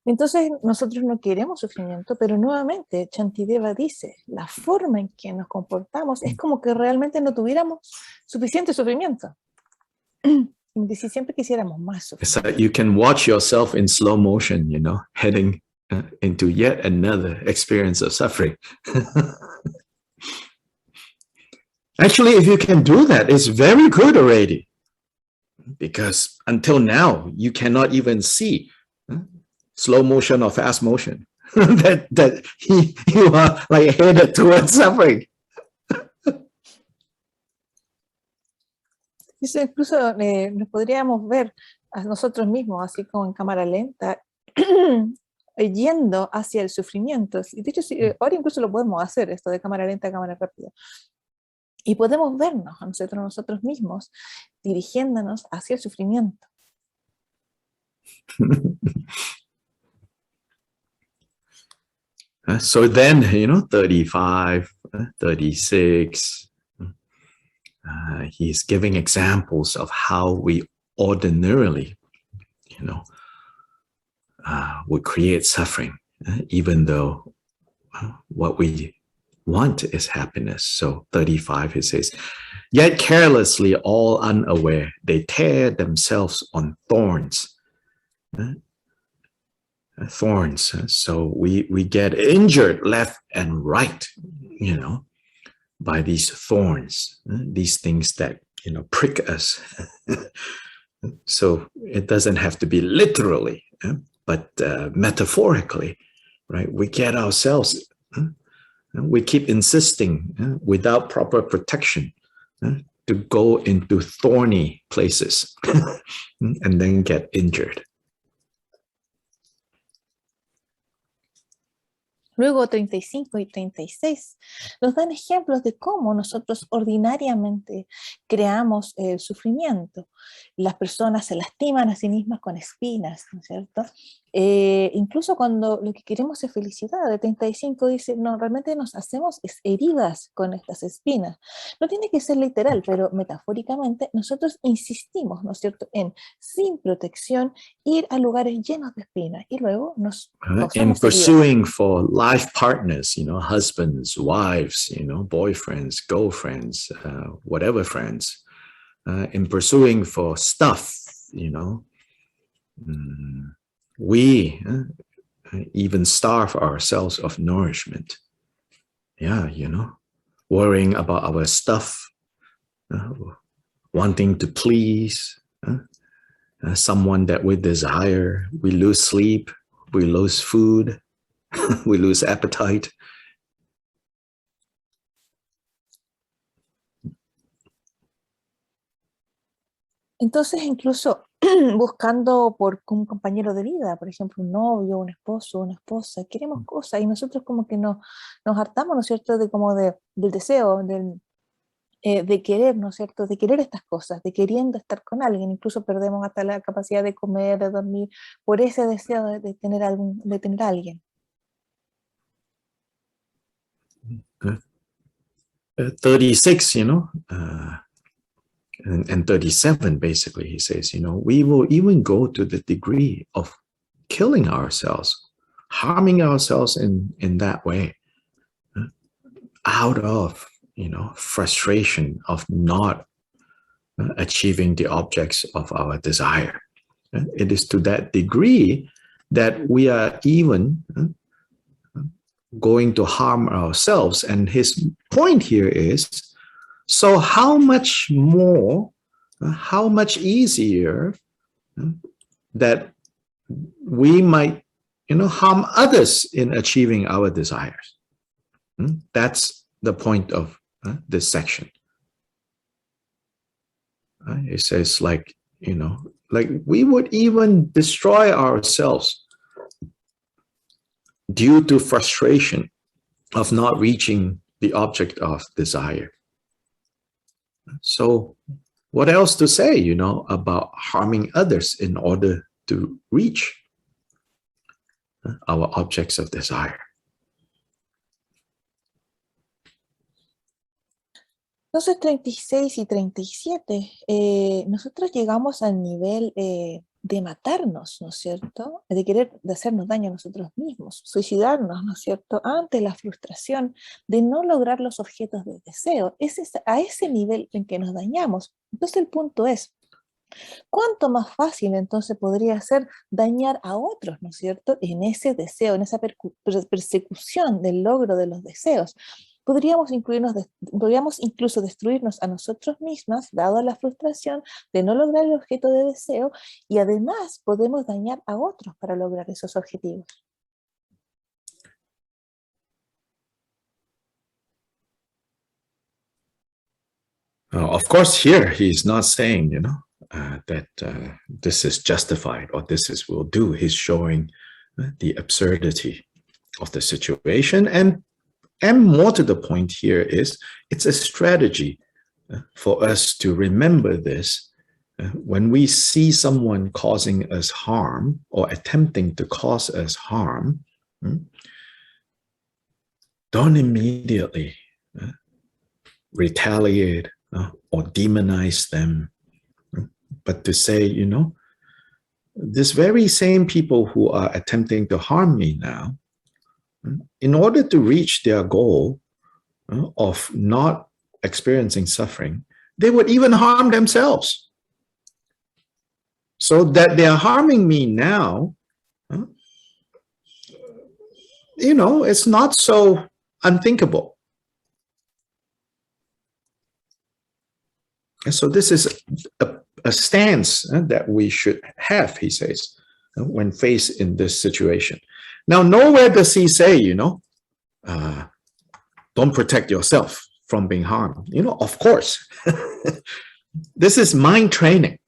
Entonces nosotros no queremos sufrimiento, pero nuevamente Shantideva dice, la forma en que nos comportamos es como que realmente no tuviéramos suficiente sufrimiento. Y si siempre quisiéramos más sufrimiento. It's like you can watch yourself in slow motion, heading into yet another experience of suffering. Actually, if you can do that, it's very good already. Because until now, you cannot even see slow motion or fast motion, that you are like headed towards suffering. Eso incluso nos podríamos ver a nosotros mismos, así como en cámara lenta, yendo hacia el sufrimiento. De hecho, ahora incluso lo podemos hacer, esto de cámara lenta a cámara rápida. Y podemos vernos a nosotros mismos dirigiéndonos hacia el sufrimiento. So then, 35, 36, he's giving examples of how we ordinarily, would create suffering, even though what we want is happiness. So 35, he says, Yet carelessly, all unaware, they tear themselves on thorns. Thorns. So we get injured left and right, by these thorns, these things that, prick us. So it doesn't have to be literally, but metaphorically, right? We get ourselves, we keep insisting without proper protection to go into thorny places and then get injured. Luego 35 y 36 nos dan ejemplos de cómo nosotros ordinariamente creamos el sufrimiento. Las personas se lastiman a sí mismas con espinas, ¿no es cierto? Incluso cuando lo que queremos es felicidad. El 35 dice, no, realmente nos hacemos heridas con estas espinas. No tiene que ser literal, pero metafóricamente nosotros insistimos, ¿no es cierto?, en, sin protección, ir a lugares llenos de espinas y luego nos in pursuing for life partners, husbands, wives, boyfriends, girlfriends, whatever friends, in pursuing for stuff, we even starve ourselves of nourishment. Yeah, worrying about our stuff, wanting to please someone that we desire. We lose sleep, we lose food, we lose appetite. Entonces, incluso buscando por un compañero de vida, por ejemplo, un novio, un esposo, una esposa, queremos cosas y nosotros como que nos hartamos, ¿no es cierto?, del deseo, de querer, ¿no es cierto?, de querer estas cosas, de queriendo estar con alguien. Incluso perdemos hasta la capacidad de comer, de dormir, por ese deseo de tener a alguien. 36, and 37, basically, he says, we will even go to the degree of killing ourselves, harming ourselves in that way, out of, frustration of not achieving the objects of our desire. It is to that degree that we are even going to harm ourselves. And his point here is, so how much more, how much easier that we might, harm others in achieving our desires. That's the point of this section. It says like we would even destroy ourselves due to frustration of not reaching the object of desire. So what else to say, about harming others in order to reach our objects of desire? Entonces 36 y 37, nosotros llegamos al nivel de matarnos, ¿no es cierto?, de hacernos daño a nosotros mismos, suicidarnos, ¿no es cierto?, ante la frustración de no lograr los objetos de deseo. Es a ese nivel en que nos dañamos. Entonces el punto es, ¿cuánto más fácil entonces podría ser dañar a otros, ¿no es cierto?, en ese deseo, en esa persecución del logro de los deseos? Podríamos incluso destruirnos a nosotros mismas, dado la frustración de no lograr el objeto de deseo, y además podemos dañar a otros para lograr esos objetivos. Of course, here he's not saying, that this is justified or this will do. He's showing the absurdity of the situation, and more to the point here is it's a strategy for us to remember this when we see someone causing us harm or attempting to cause us harm. Don't immediately retaliate or demonize them, but to say, this very same people who are attempting to harm me now, in order to reach their goal of not experiencing suffering, they would even harm themselves. So that they are harming me now, you know, it's not so unthinkable. And so this is a stance that we should have, he says, when faced in this situation. Now, nowhere does he say, you know, don't protect yourself from being harmed. You know, of course. This is mind training.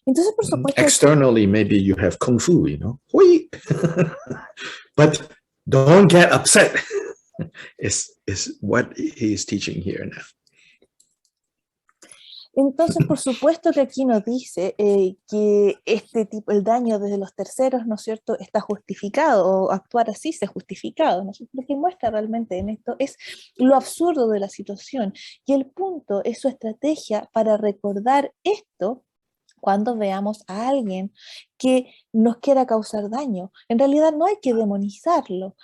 Entonces, por supuesto, externally, maybe you have kung fu, you know, hui. But don't get upset. is what he is teaching here now. Entonces, por supuesto que aquí nos dice que el daño desde los terceros, ¿no es cierto?, está justificado, o actuar así se ha justificado, ¿no es cierto? Lo que muestra realmente en esto es lo absurdo de la situación, y el punto es su estrategia para recordar esto cuando veamos a alguien que nos quiera causar daño. En realidad no hay que demonizarlo.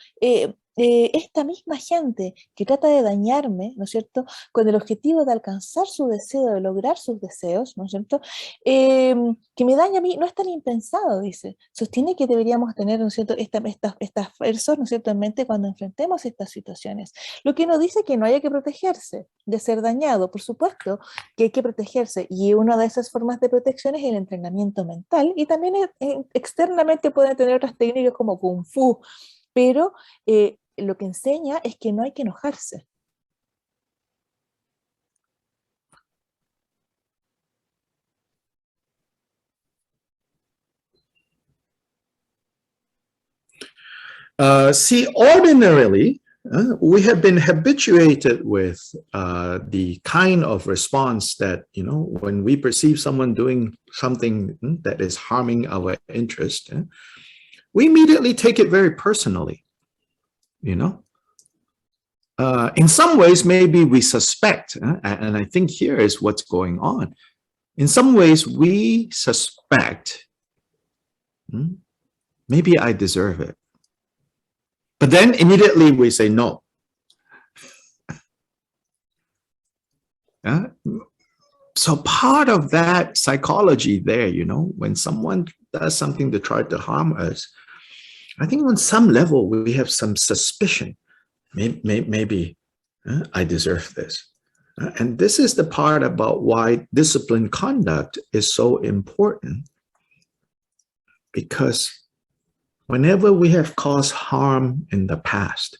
Esta misma gente que trata de dañarme, ¿no es cierto?, con el objetivo de alcanzar su deseo, de lograr sus deseos, ¿no es cierto?, que me daña a mí, no es tan impensado, dice. Sostiene que deberíamos tener, ¿no es cierto?, estas versos, ¿no es cierto?, en mente cuando enfrentemos estas situaciones. Lo que nos dice que no haya que protegerse de ser dañado, por supuesto que hay que protegerse, y una de esas formas de protección es el entrenamiento mental, y también externamente pueden tener otras técnicas como Kung Fu, pero lo que enseña es que no hay que enojarse. See, ordinarily, we have been habituated with the kind of response that, you know, when we perceive someone doing something that is harming our interest, we immediately take it very personally, you know. In some ways, maybe we suspect, and I think here is what's going on. In some ways, we suspect, maybe I deserve it. But then immediately we say no. So part of that psychology there, you know, when someone does something to try to harm us, I think on some level we have some suspicion. Maybe I deserve this. And this is the part about why disciplined conduct is so important. Because whenever we have caused harm in the past,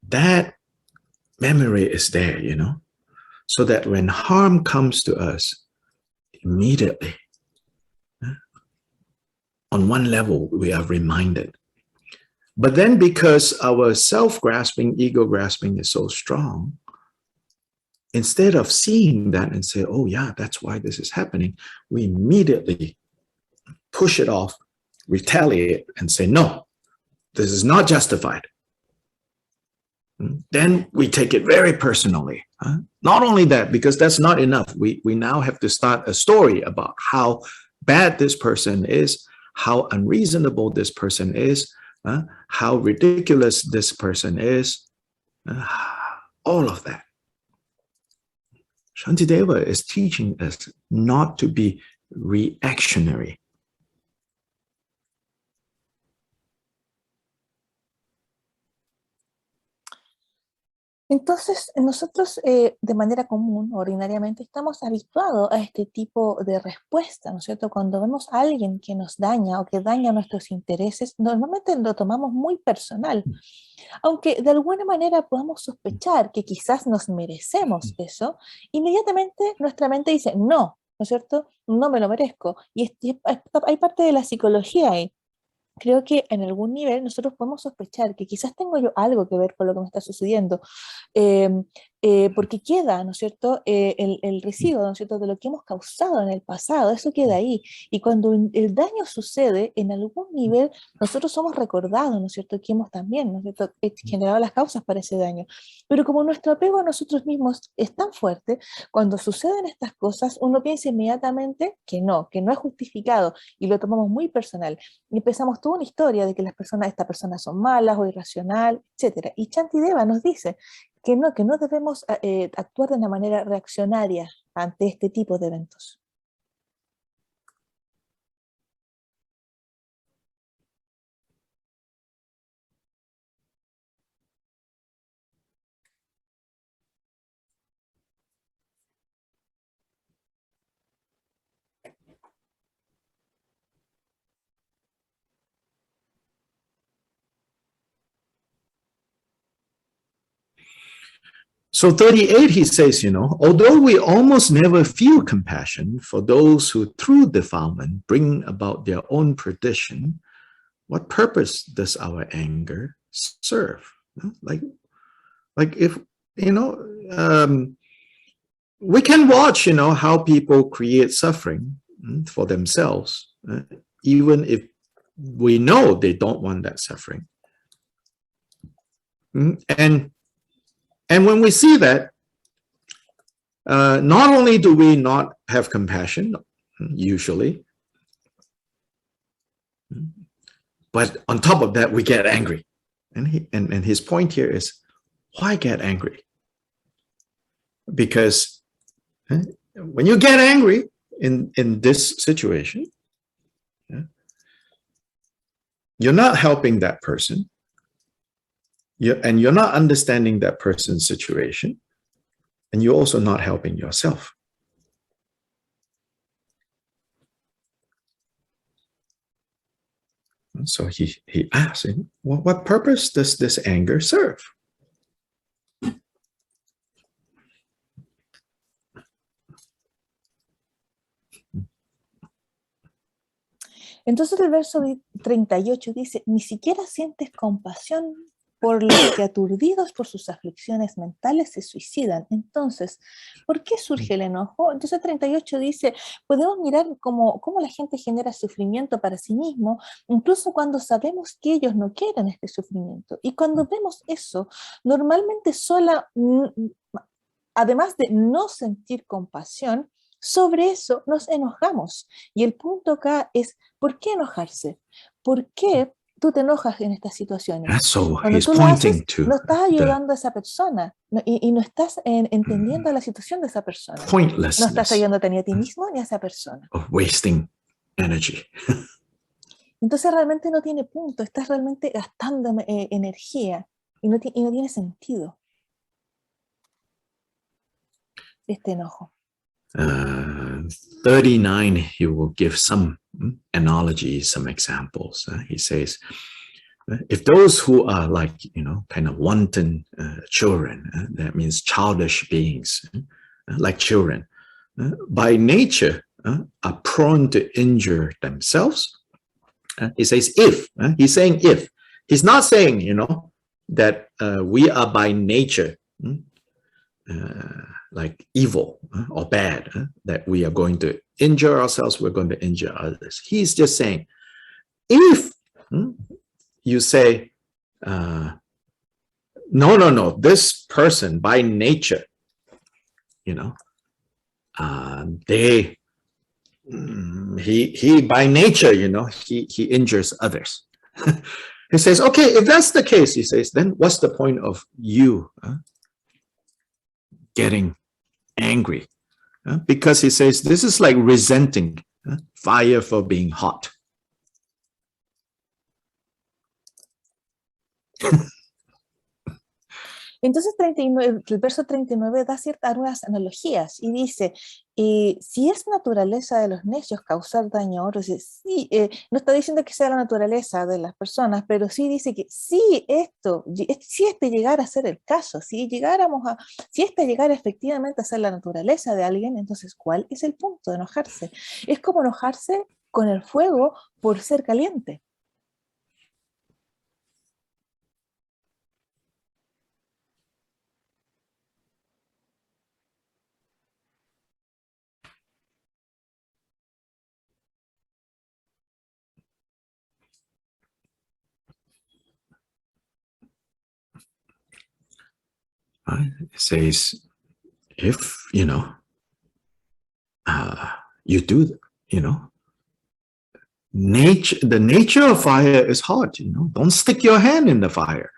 that memory is there, you know, so that when harm comes to us, immediately, on one level, we are reminded. But then because our self-grasping, ego-grasping is so strong, instead of seeing that and say, oh yeah, that's why this is happening, we immediately push it off, retaliate, and say, no, this is not justified. Then we take it very personally. Not only that, because that's not enough. We now have to start a story about how bad this person is, how unreasonable this person is, how ridiculous this person is, all of that. Shantideva is teaching us not to be reactionary. Entonces, nosotros de manera común, ordinariamente, estamos habituados a este tipo de respuesta, ¿no es cierto? Cuando vemos a alguien que nos daña o que daña nuestros intereses, normalmente lo tomamos muy personal. Aunque de alguna manera podamos sospechar que quizás nos merecemos eso, inmediatamente nuestra mente dice, no, ¿no es cierto? No me lo merezco. Y hay parte de la psicología ahí. Creo que en algún nivel nosotros podemos sospechar que quizás tengo yo algo que ver con lo que me está sucediendo, porque queda, ¿no es cierto?, el residuo, ¿no es cierto?, de lo que hemos causado en el pasado, eso queda ahí. Y cuando el daño sucede, en algún nivel nosotros somos recordados, ¿no es cierto?, que hemos también, ¿no es cierto?, generado las causas para ese daño. Pero como nuestro apego a nosotros mismos es tan fuerte, cuando suceden estas cosas, uno piensa inmediatamente que no es justificado, y lo tomamos muy personal. Y empezamos toda una historia de que estas personas son malas o irracional, etc. Y Shantideva nos dice que no debemos actuar de una manera reaccionaria ante este tipo de eventos. So 38, he says, although we almost never feel compassion for those who through defilement bring about their own perdition, what purpose does our anger serve? Like if, we can watch, how people create suffering for themselves, even if we know they don't want that suffering. And when we see that, not only do we not have compassion, usually, but on top of that, we get angry. And his point here is, why get angry? Because when you get angry in this situation, you're not helping that person, and you're not understanding that person's situation, and you're also not helping yourself. So he asks, what purpose does this anger serve? Entonces el verso 38 dice, ni siquiera sientes compasión por los que aturdidos por sus aflicciones mentales se suicidan. Entonces, ¿por qué surge el enojo? Entonces 38 dice, podemos mirar cómo la gente genera sufrimiento para sí mismo, incluso cuando sabemos que ellos no quieren este sufrimiento. Y cuando vemos eso, normalmente además de no sentir compasión, sobre eso nos enojamos. Y el punto acá es, ¿por qué enojarse? ¿Por qué tú te enojas en estas situaciones? So Cuando he's tú lo pointing haces, to no estás ayudando a esa persona y no estás entendiendo la situación de esa persona. No estás pointlessness ayudándote ni a ti mismo ni a esa persona. of wasting energy. Entonces realmente no tiene punto, estás realmente gastando energía y no tiene sentido este enojo. 39, he will give some analogies, some examples. He says, if those who are like, kind of wanton children, that means childish beings, like children, by nature are prone to injure themselves. He says if, he's saying if. He's not saying, that we are by nature like evil or bad, that we are going to injure ourselves, we're going to injure others. He's just saying, if you say, no, this person by nature, he by nature, he injures others. He says, okay, if that's the case, he says, then what's the point of you getting angry? Because he says, this is like resenting fire for being hot. Entonces el verso 39 da algunas analogías y dice, si es naturaleza de los necios causar daño a otros, sí, no está diciendo que sea la naturaleza de las personas, pero sí dice que si este llegara a ser el caso, si este llegara efectivamente a ser la naturaleza de alguien, entonces ¿cuál es el punto de enojarse? Es como enojarse con el fuego por ser caliente. It says, if, you know, you do, you know, the nature of fire is hot, you know, don't stick your hand in the fire.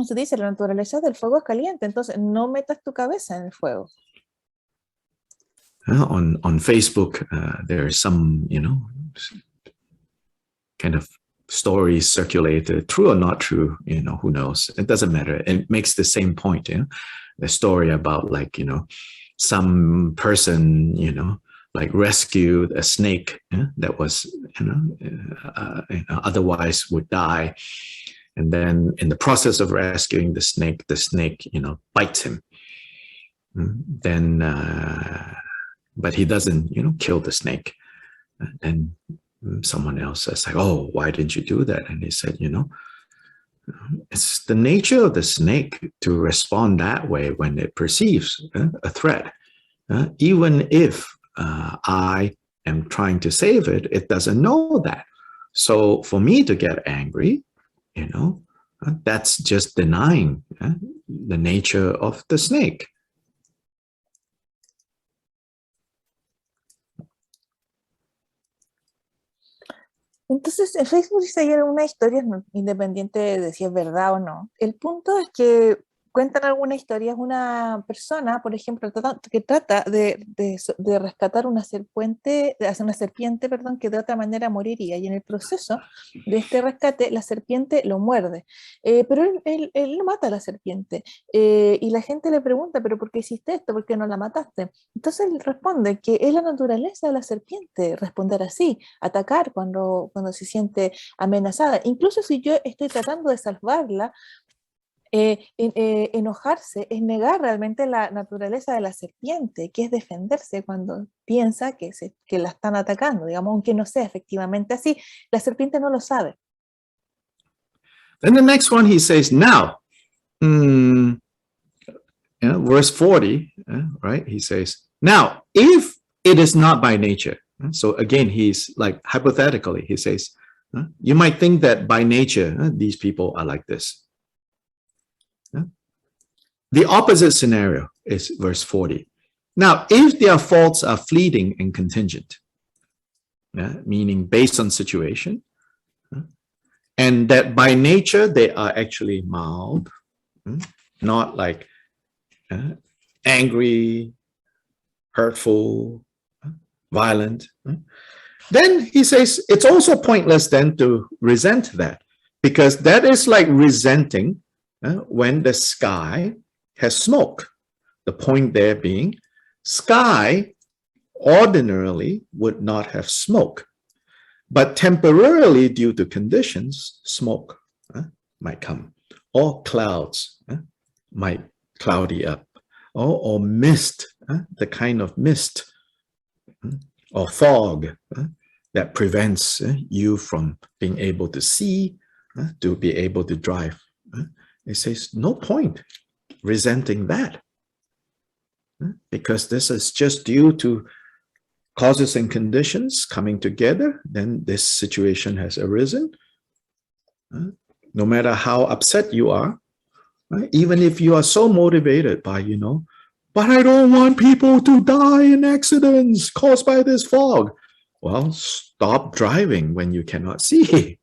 Se dice, la naturaleza del fuego es caliente, entonces no metas tu cabeza en el fuego. On Facebook, there are some, you know, kind of stories circulated, true or not true, you know, who knows? It doesn't matter. It makes the same point, you know, the story about, like, you know, some person, you know, like rescued a snake that was, you know, otherwise would die. And then in the process of rescuing the snake, you know, bites him. Then, but he doesn't, you know, kill the snake. And someone else says, like, oh, why didn't you do that? And he said, you know, it's the nature of the snake to respond that way when it perceives a threat. Even if I am trying to save it, it doesn't know that. So for me to get angry, you know, that's just denying the nature of the snake. Entonces, en Facebook dice ayer una historia independiente de si es verdad o no. El punto es que cuentan algunas historias, una persona, por ejemplo, que trata de rescatar una serpiente, perdón, que de otra manera moriría, y en el proceso de este rescate la serpiente lo muerde, pero él no mata a la serpiente, y la gente le pregunta, pero ¿por qué hiciste esto? ¿Por qué no la mataste? Entonces él responde que es la naturaleza de la serpiente responder así, atacar cuando se siente amenazada, incluso si yo estoy tratando de salvarla. Enojarse es negar realmente la naturaleza de la serpiente, que es defenderse cuando piensa que la están atacando, digamos, aunque no sea efectivamente así, la serpiente no lo sabe. Then the next one he says, now, verse 40, right? He says, now, if it is not by nature. So again, he's like, hypothetically, he says, you might think that by nature, these people are like this. The opposite scenario is verse 40. Now, if their faults are fleeting and contingent, meaning based on situation, and that by nature they are actually mild, not like angry, hurtful, violent, then he says it's also pointless then to resent that, because that is like resenting when the sky has smoke. The point there being, sky ordinarily would not have smoke, but temporarily due to conditions, smoke might come, or clouds might cloudy up, or mist, the kind of mist or fog that prevents you from being able to see, to be able to drive. It says no point resenting that, because this is just due to causes and conditions coming together. Then this situation has arisen. No matter how upset you are, even if you are so motivated by, you know, but I don't want people to die in accidents caused by this fog. Well, stop driving when you cannot see.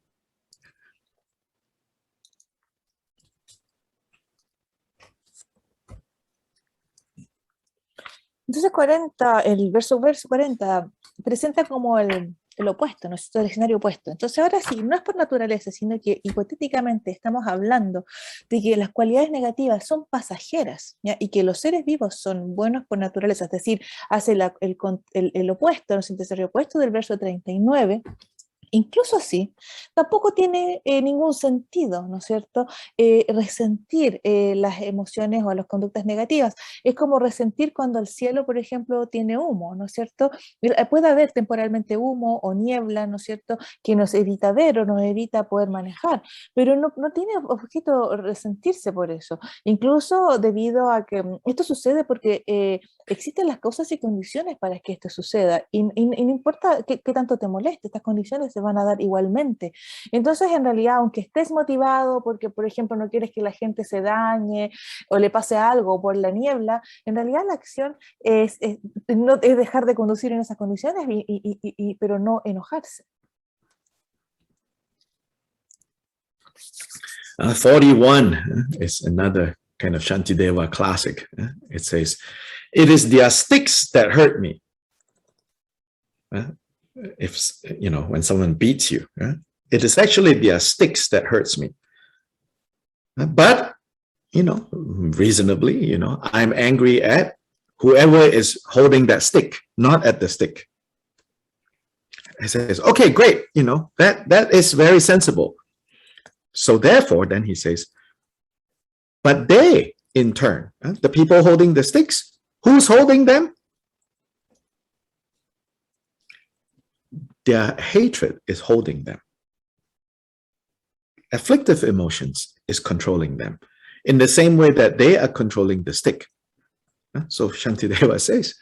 Entonces el verso 40 presenta como el opuesto, ¿no es cierto? El escenario opuesto. Entonces ahora sí, no es por naturaleza, sino que hipotéticamente estamos hablando de que las cualidades negativas son pasajeras, ¿ya? Y que los seres vivos son buenos por naturaleza, es decir, hace el opuesto, el escenario opuesto del verso 39. Incluso así, tampoco tiene ningún sentido, ¿no es cierto?, resentir las emociones o las conductas negativas. Es como resentir cuando el cielo, por ejemplo, tiene humo, ¿no es cierto? Puede haber temporalmente humo o niebla, ¿no es cierto?, que nos evita ver o nos evita poder manejar, pero no tiene objeto resentirse por eso. Incluso debido a que esto sucede porque existen las causas y condiciones para que esto suceda, y no importa qué tanto te moleste, estas condiciones se te van a dar igualmente. Entonces, en realidad, aunque estés motivado porque, por ejemplo, no quieres que la gente se dañe o le pase algo por la niebla, en realidad la acción no, es dejar de conducir en esas condiciones, pero no enojarse. 41 is another kind of Shantideva classic. It says, "It is their sticks that hurt me." If, you know, when someone beats you, it is actually their sticks that hurts me. But, you know, reasonably, you know, I'm angry at whoever is holding that stick, not at the stick. He says, okay, great, you know, that is very sensible. So therefore, then he says, but they, in turn, the people holding the sticks, who's holding them? Their hatred is holding them. Afflictive emotions is controlling them in the same way that they are controlling the stick. So Shantideva says,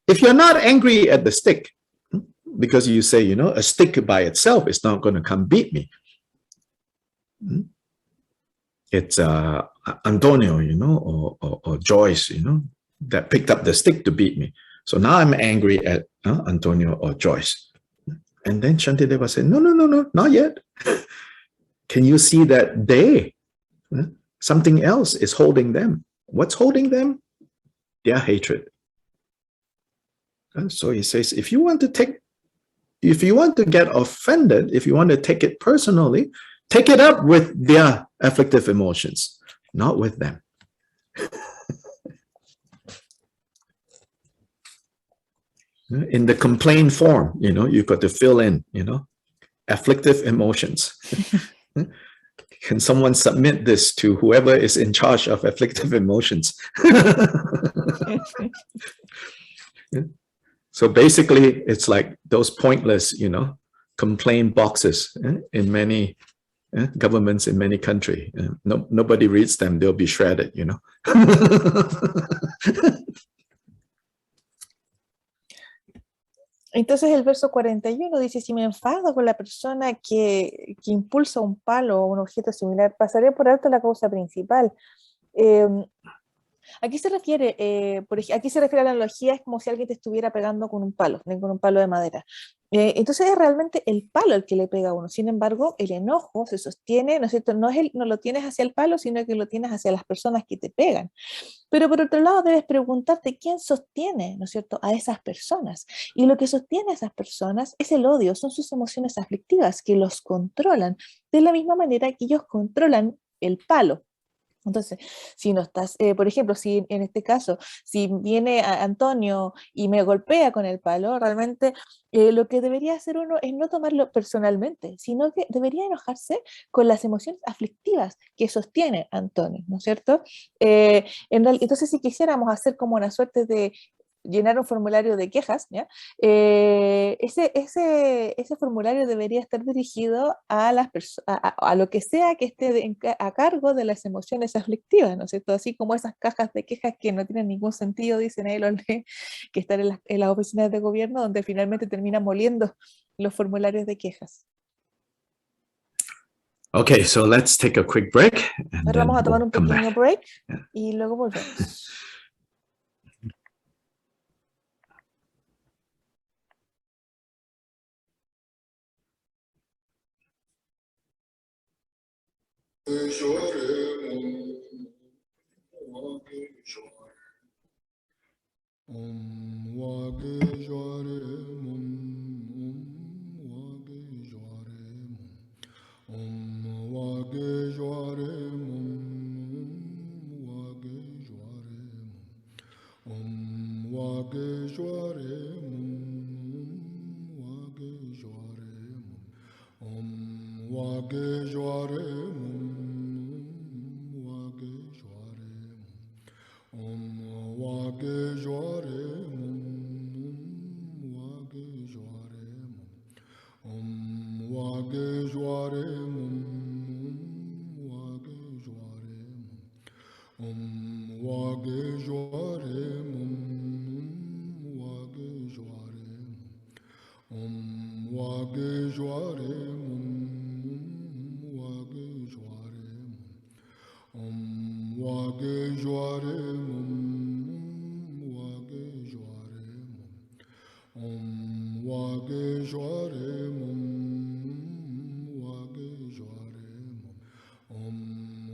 if you're not angry at the stick, because you say, you know, a stick by itself is not going to come beat me. It's Antonio, you know, or Joyce, you know, that picked up the stick to beat me. So now I'm angry at Antonio or Joyce. And then Shantideva said, no, not yet. Can you see that they, something else is holding them? What's holding them? Their hatred. So he says, if you want to get offended, if you want to take it personally, take it up with their afflictive emotions, not with them. In the complaint form, you know, you've got to fill in, you know, afflictive emotions. Can someone submit this to whoever is in charge of afflictive emotions? So basically, it's like those pointless, you know, complaint boxes in many governments in many countries. Nobody reads them, they'll be shredded, you know. Entonces el verso 41 dice, si me enfado con la persona que impulsa un palo o un objeto similar, pasaré por alto la causa principal. ¿A qué se refiere? Aquí se refiere a la analogía, es como si alguien te estuviera pegando con un palo de madera. Entonces es realmente el palo el que le pega a uno. Sin embargo, el enojo se sostiene, ¿no es cierto? No lo tienes hacia el palo, sino que lo tienes hacia las personas que te pegan. Pero por otro lado debes preguntarte quién sostiene, ¿no es cierto?, a esas personas. Y lo que sostiene a esas personas es el odio, son sus emociones aflictivas que los controlan, de la misma manera que ellos controlan el palo. Entonces, si no estás, por ejemplo, si en este caso, si viene Antonio y me golpea con el palo, realmente lo que debería hacer uno es no tomarlo personalmente, sino que debería enojarse con las emociones aflictivas que sostiene Antonio, ¿no es cierto? Entonces, si quisiéramos hacer como una suerte de llenar un formulario de quejas, ¿ya? Ese formulario debería estar dirigido a lo que sea que esté a cargo de las emociones aflictivas, ¿no es cierto? Así como esas cajas de quejas que no tienen ningún sentido, dicen ahí los que están en las oficinas de gobierno, donde finalmente terminan moliendo los formularios de quejas. Okay, so let's take a quick break. Ahora vamos a tomar un pequeño break y luego volvemos.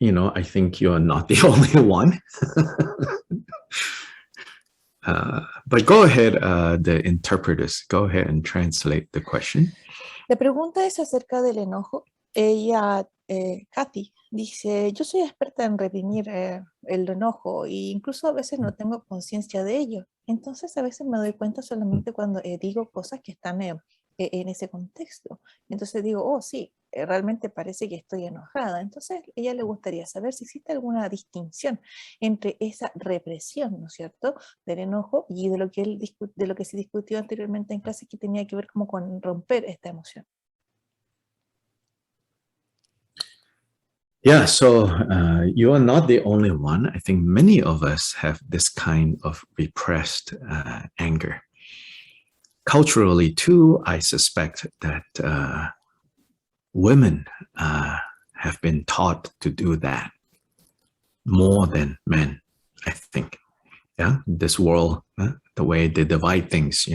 I think you're not the only one. But go ahead, the interpreters, go ahead and translate the question. La pregunta es acerca del enojo. Ella, Katy, dice, yo soy experta en reprimir el enojo e incluso a veces no tengo conciencia de ello. Entonces a veces me doy cuenta solamente cuando digo cosas que están en ese contexto. Entonces digo, oh sí, realmente parece que estoy enojada. Entonces a ella le gustaría saber si existe alguna distinción entre esa represión, ¿no es cierto?, del enojo y de lo que de lo que se discutió anteriormente en clase, que tenía que ver como con romper esta emoción. Yeah, so you are not the only one. I think many of us have this kind of repressed anger. Culturally, too, I suspect that women have been taught to do that more than men, I think. Yeah, this world, the way they divide things,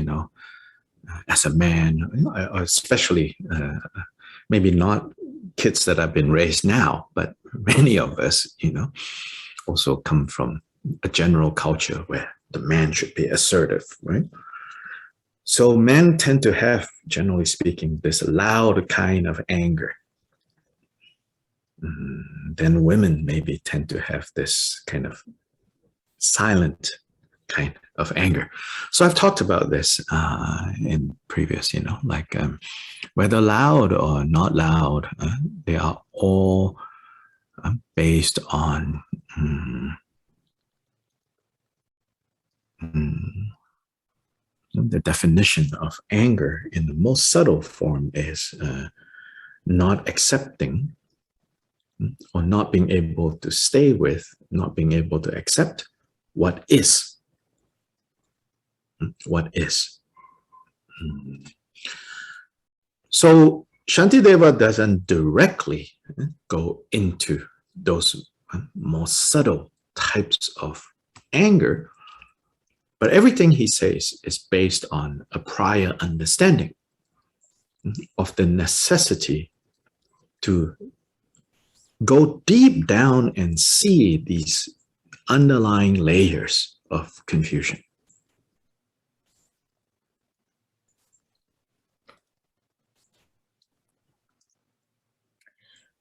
as a man, especially maybe not kids that have been raised now, but many of us, also come from a general culture where the man should be assertive, right? So men tend to have, generally speaking, this loud kind of anger. Then women maybe tend to have this kind of silent kind of anger. So I've talked about this in previous, whether loud or not loud, they are all based on the definition of anger in the most subtle form is not accepting or not being able to stay with, not being able to accept what is. What is. So Shantideva doesn't directly go into those more subtle types of anger, but everything he says is based on a prior understanding of the necessity to go deep down and see these underlying layers of confusion.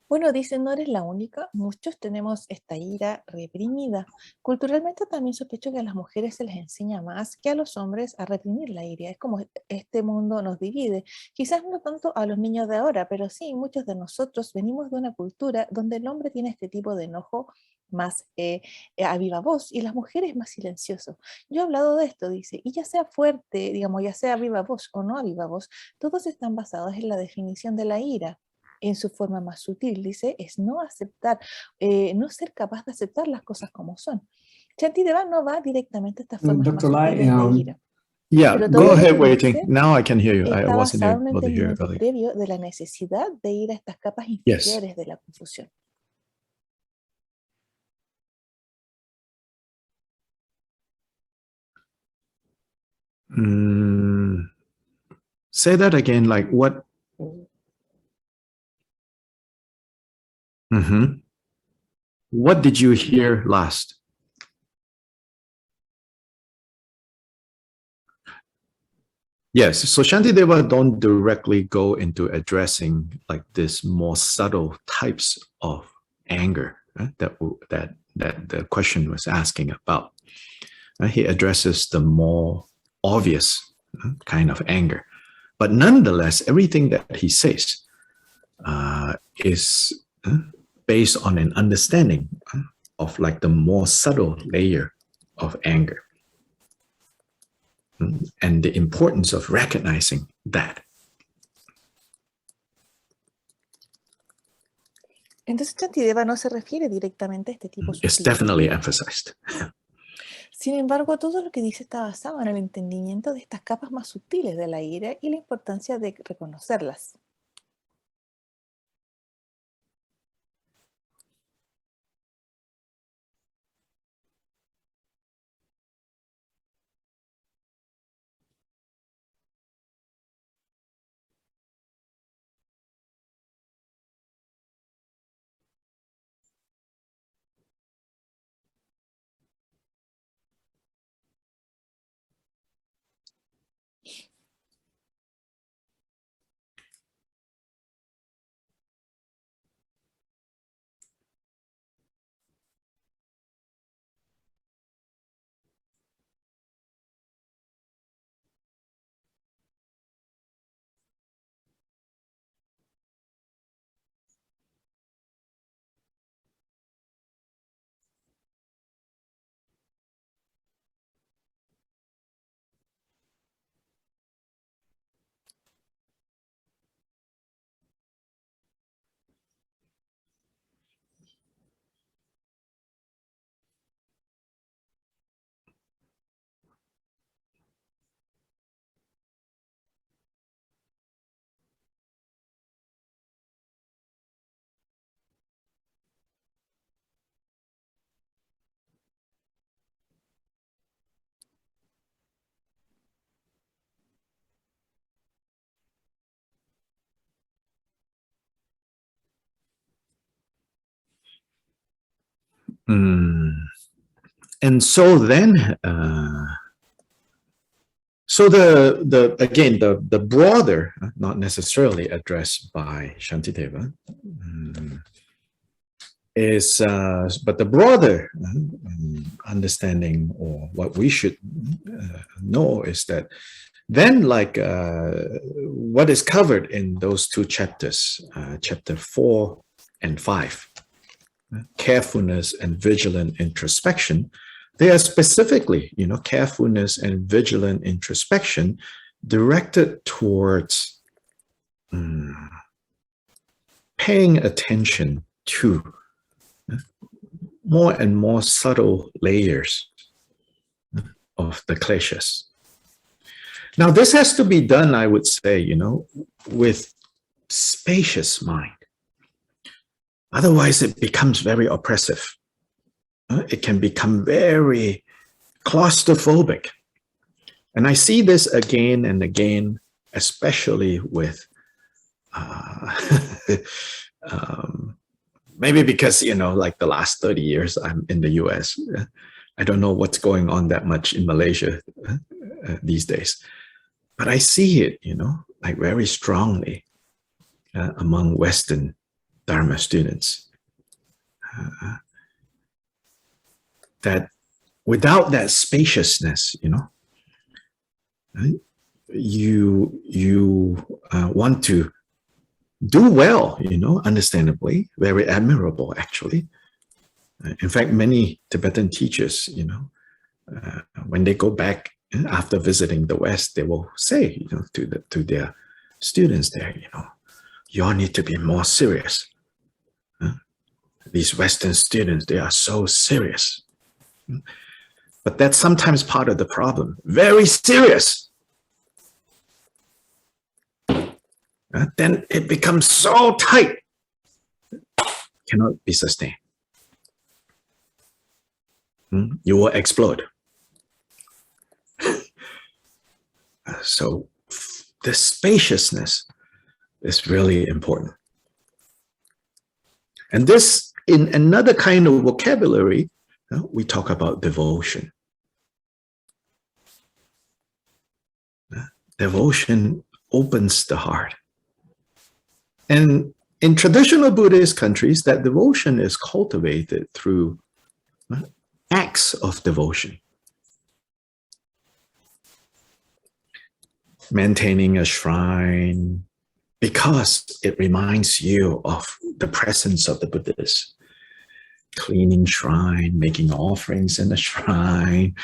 Bueno, dice, no eres la única, muchos tenemos esta ira reprimida. Culturalmente también sospecho que a las mujeres se les enseña más que a los hombres a reprimir la ira. Es como este mundo nos divide. Quizás no tanto a los niños de ahora, pero sí, muchos de nosotros venimos de una cultura donde el hombre tiene este tipo de enojo más a viva voz y las mujeres más silencioso. Yo he hablado de esto, dice, y ya sea fuerte, digamos, ya sea a viva voz o no a viva voz, todos están basados en la definición de la ira. En su forma más sutil, dice, es no aceptar, no ser capaz de aceptar las cosas como son. Shantideva no va directamente a estas formas más Dr. Lai, sutiles de ira. Yeah, Pero go todo lo ahead, que waiting. dice Now I can hear you. I está wasn't basado en un able to hear entendimiento earlier. previo de la necesidad de ir a estas capas Yes. inferiores de la confusión. Say that again, like what? What did you hear last? Yes, so Shantideva don't directly go into addressing like this more subtle types of anger that the question was asking about. He addresses the more obvious kind of anger, but nonetheless, everything that he says is based on an understanding of like the more subtle layer of anger. And the importance of recognizing that. Entonces Shantideva no se refiere directamente a este tipo It's sutil. definitely emphasized. Sin embargo, todo lo que dice está basado en el entendimiento de estas capas más sutiles de la ira y la importancia de reconocerlas. And so then, so the broader, not necessarily addressed by Shantideva, is, but the broader understanding, or what we should know, is that then, like what is covered in those two chapters, chapter 4 and 5, carefulness and vigilant introspection, they are specifically, carefulness and vigilant introspection directed towards paying attention to more and more subtle layers of the kleshas. Now, this has to be done, I would say, with spacious mind. Otherwise, it becomes very oppressive. It can become very claustrophobic. And I see this again and again, especially with, maybe because, like the last 30 years I'm in the US. I don't know what's going on that much in Malaysia these days. But I see it, like very strongly among Western Dharma students. That without that spaciousness, you want to do well, understandably, very admirable, actually. In fact, many Tibetan teachers, when they go back after visiting the West, they will say, to their students there, you all need to be more serious. These Western students, they are so serious. But that's sometimes part of the problem. Very serious. Then it becomes so tight, cannot be sustained. You will explode. So the spaciousness is really important. And this, in another kind of vocabulary, we talk about devotion. Devotion opens the heart. And in traditional Buddhist countries, that devotion is cultivated through acts of devotion. Maintaining a shrine, because it reminds you of the presence of the Buddhas. Cleaning shrine, making offerings in the shrine,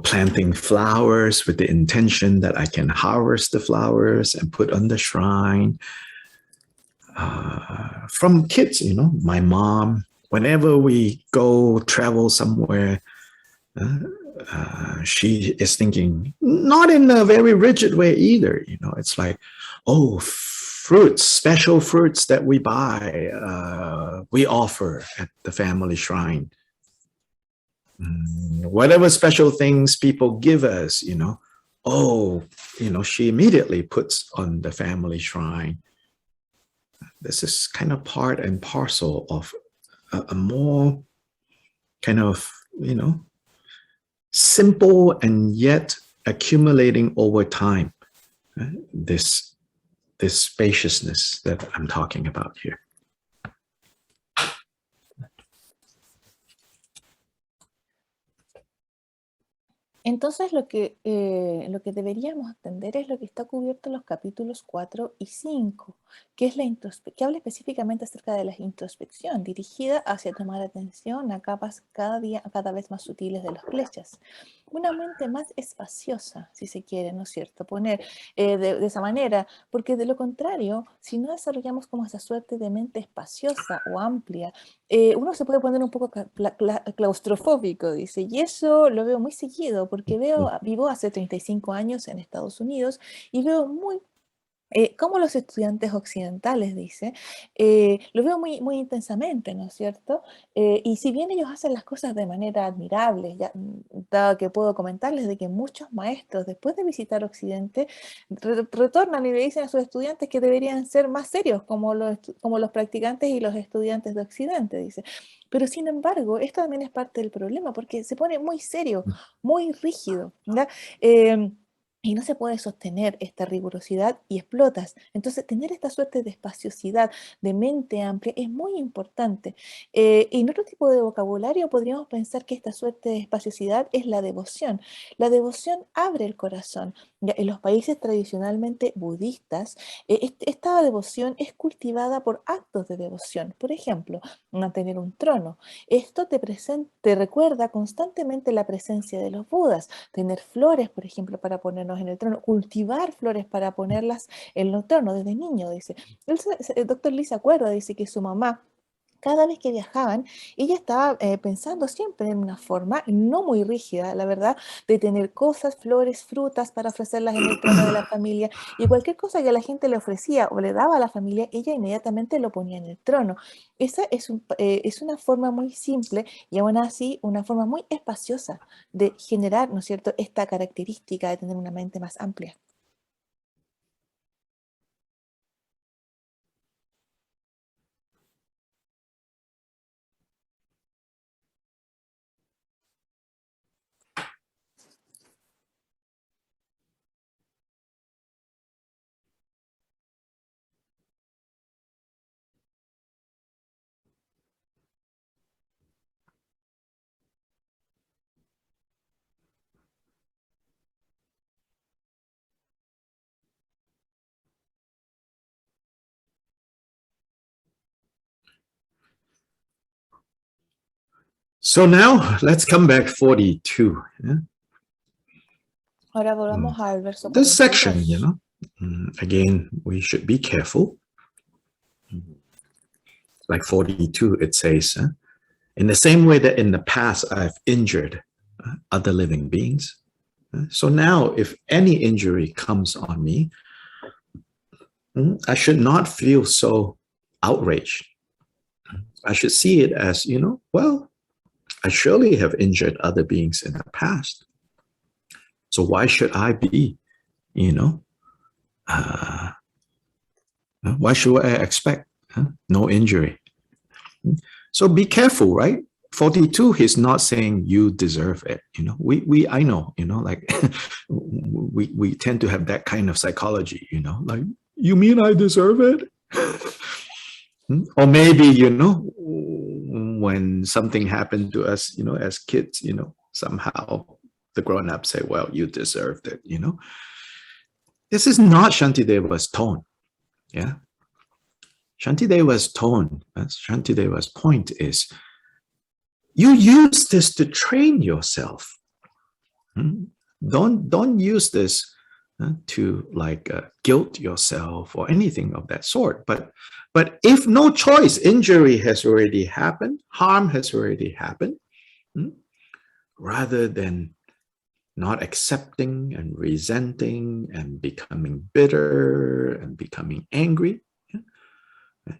planting flowers with the intention that I can harvest the flowers and put on the shrine. From kids, my mom, whenever we go travel somewhere, she is thinking, not in a very rigid way either, it's like, oh, fruits, special fruits that we buy, we offer at the family shrine. Whatever special things people give us, she immediately puts on the family shrine. This is kind of part and parcel of a more kind of, simple and yet accumulating over time, this spaciousness that I'm talking about here. Entonces lo que deberíamos entender es lo que está cubierto en los capítulos 4 y 5, que es que habla específicamente acerca de la introspección, dirigida hacia tomar atención a capas cada vez más sutiles de los kleshas. Una mente más espaciosa, si se quiere, ¿no es cierto? Poner de esa manera, porque de lo contrario, si no desarrollamos como esa suerte de mente espaciosa o amplia, uno se puede poner un poco claustrofóbico, dice, y eso lo veo muy seguido, porque vivo hace 35 años en Estados Unidos y veo muy como los estudiantes occidentales, dice, lo veo muy, muy intensamente, ¿no es cierto? Y si bien ellos hacen las cosas de manera admirable, ya, dado que puedo comentarles de que muchos maestros, después de visitar Occidente, retornan y le dicen a sus estudiantes que deberían ser más serios, como los practicantes y los estudiantes de Occidente, dice. Pero sin embargo, esto también es parte del problema, porque se pone muy serio, muy rígido, ¿ya? Y no se puede sostener esta rigurosidad y explotas. Entonces, tener esta suerte de espaciosidad, de mente amplia, es muy importante. En otro tipo de vocabulario podríamos pensar que esta suerte de espaciosidad es la devoción. La devoción abre el corazón. Ya, en los países tradicionalmente budistas, esta devoción es cultivada por actos de devoción. Por ejemplo, mantener un trono. Esto te recuerda constantemente la presencia de los Budas. Tener flores, por ejemplo, para ponernos en el trono, cultivar flores para ponerlas en el trono desde niño, dice. El doctor Lee se acuerda, dice que su mamá, cada vez que viajaban, ella estaba pensando siempre en una forma no muy rígida, la verdad, de tener cosas, flores, frutas para ofrecerlas en el trono de la familia, y cualquier cosa que la gente le ofrecía o le daba a la familia, ella inmediatamente lo ponía en el trono. Esa es una forma muy simple y aún así una forma muy espaciosa de generar, ¿no es cierto?, esta característica de tener una mente más amplia. So now let's come back 42. Yeah? Ahora volvamos al verso This 42. section, again, we should be careful. Like 42, it says, in the same way that in the past I've injured other living beings. So now if any injury comes on me, I should not feel so outraged. I should see it as, well, I surely have injured other beings in the past. So why should I be, why should I expect no injury? So be careful, right? 42, he's not saying you deserve it. I know, like we tend to have that kind of psychology, like, you mean I deserve it? Or maybe, when something happened to us, as kids, somehow the grown-ups say, well, you deserved it, This is not Shantideva's tone. Yeah. Shantideva's tone, Shantideva's point is, you use this to train yourself. Don't use this to guilt yourself or anything of that sort. But if no choice, injury has already happened, harm has already happened, rather than not accepting and resenting and becoming bitter and becoming angry,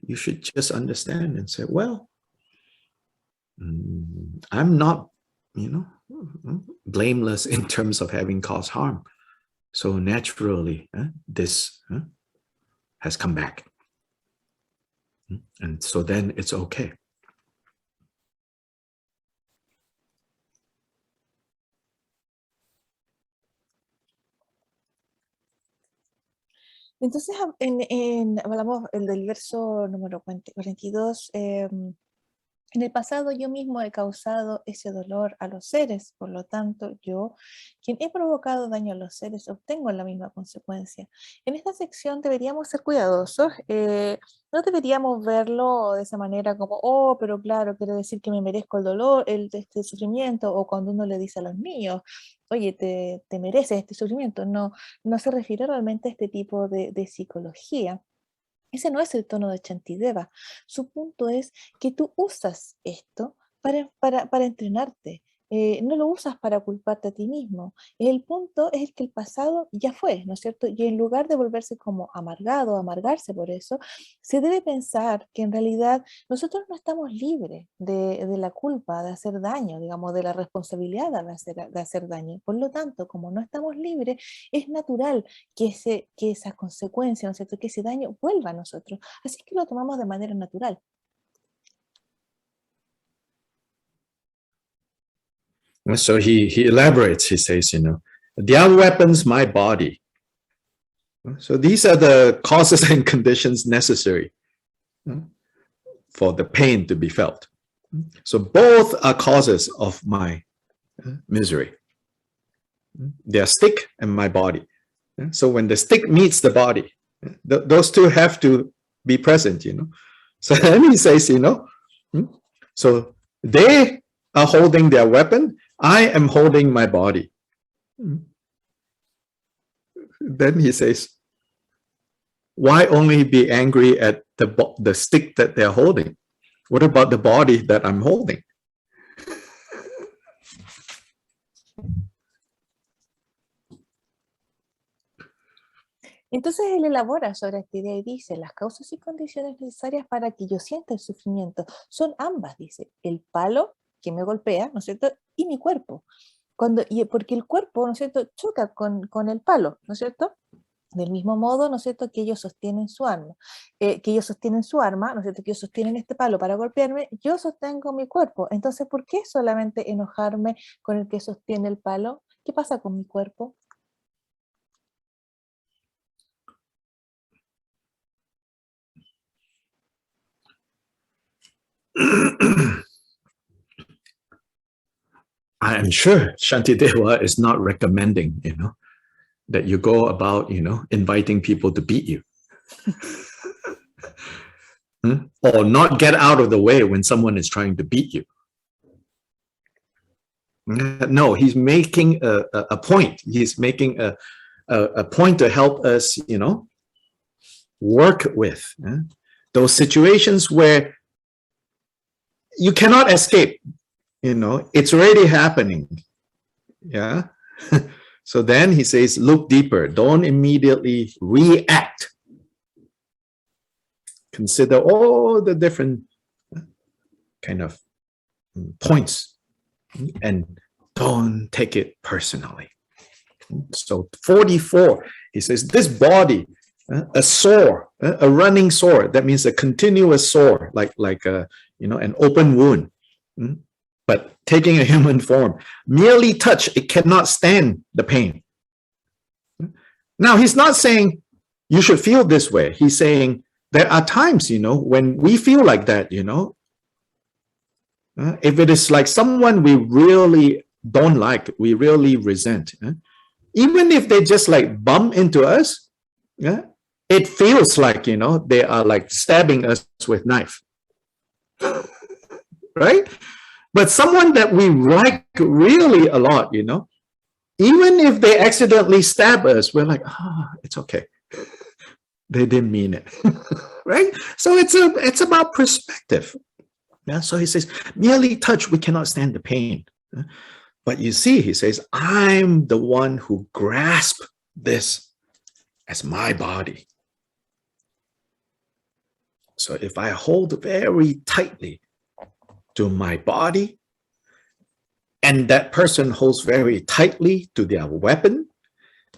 you should just understand and say, well, I'm not, blameless in terms of having caused harm. So naturally, this has come back. And so then it's okay. Entonces, hablamos del verso número 42. En el pasado yo mismo he causado ese dolor a los seres, por lo tanto yo, quien he provocado daño a los seres, obtengo la misma consecuencia. En esta sección deberíamos ser cuidadosos, no deberíamos verlo de esa manera como, oh, pero claro, quiere decir que me merezco el dolor, este sufrimiento, o cuando uno le dice a los niños, oye, te mereces este sufrimiento. No, no se refiere realmente a este tipo de psicología. Ese no es el tono de Shantideva. Su punto es que tú usas esto para entrenarte, no lo usas para culparte a ti mismo. El punto es que el pasado ya fue, ¿no es cierto? Y en lugar de volverse como amargado, amargarse por eso, se debe pensar que en realidad nosotros no estamos libres de la culpa, de hacer daño, digamos, de la responsabilidad de hacer daño. Por lo tanto, como no estamos libres, es natural que esas consecuencias, ¿no es cierto?, que ese daño vuelva a nosotros. Así que lo tomamos de manera natural. So he elaborates, he says, their weapons, my body. So these are the causes and conditions necessary for the pain to be felt. So both are causes of my misery. Their stick and my body. So when the stick meets the body, those two have to be present, So then he says, so they are holding their weapon, I am holding my body. Then he says, why only be angry at the stick that they're holding? What about the body that I'm holding? Entonces él elabora sobre esta idea y dice, las causas y condiciones necesarias para que yo sienta el sufrimiento son ambas, dice, el palo que me golpea, ¿no es cierto?, y mi cuerpo. Porque el cuerpo, ¿no es cierto?, choca con el palo, ¿no es cierto? Del mismo modo, ¿no es cierto?, que ellos sostienen su arma, ¿no es cierto?, que ellos sostienen este palo para golpearme, yo sostengo mi cuerpo. Entonces, ¿por qué solamente enojarme con el que sostiene el palo? ¿Qué pasa con mi cuerpo? I am sure Shantideva is not recommending, that you go about, inviting people to beat you. Or not get out of the way when someone is trying to beat you. No, he's making a point. He's making a point to help us, work with those situations where you cannot escape. It's already happening. Yeah. So then he says, look deeper. Don't immediately react. Consider all the different kind of points and don't take it personally. So 44, he says, this body, a sore, a running sore, that means a continuous sore, like a, an open wound. But taking a human form, merely touch, it cannot stand the pain. Now, he's not saying you should feel this way. He's saying there are times, when we feel like that, if it is like someone we really don't like, we really resent, even if they just like bump into us, it feels like, they are like stabbing us with knife, right? But someone that we like really a lot, even if they accidentally stab us, we're like, it's okay. They didn't mean it, right? So it's about perspective. Yeah. So he says, merely touch, we cannot stand the pain. But you see, he says, I'm the one who grasps this as my body. So if I hold very tightly to my body, and that person holds very tightly to their weapon,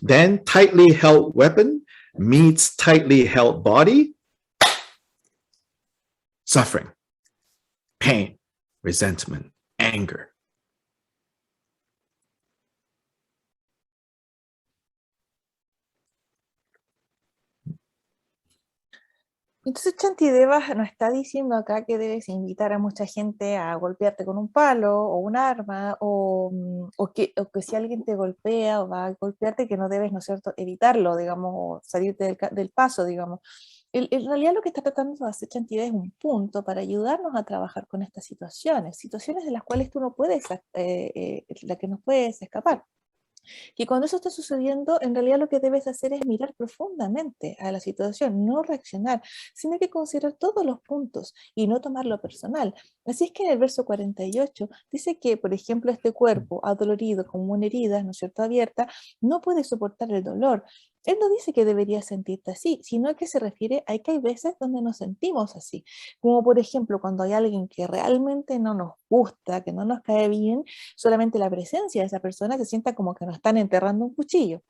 then tightly held weapon meets tightly held body, suffering, pain, resentment, anger. Entonces Shantideva nos está diciendo acá que debes invitar a mucha gente a golpearte con un palo o un arma, o que si alguien te golpea o va a golpearte, que no debes, ¿no es cierto?, evitarlo, digamos, o salirte del paso, digamos. En realidad lo que está tratando de hacer Shantideva es un punto para ayudarnos a trabajar con estas situaciones de las cuales tú no puedes, la que no puedes escapar. Que cuando eso está sucediendo, en realidad lo que debes hacer es mirar profundamente a la situación, no reaccionar, sino que considerar todos los puntos y no tomarlo personal. Así es que en el verso 48 dice que, por ejemplo, este cuerpo adolorido como una herida, ¿no es cierto?, abierta, no puede soportar el dolor. Él no dice que debería sentirte así, sino que se refiere a que hay veces donde nos sentimos así. Como por ejemplo cuando hay alguien que realmente no nos gusta, que no nos cae bien, solamente la presencia de esa persona se sienta como que nos están enterrando un cuchillo.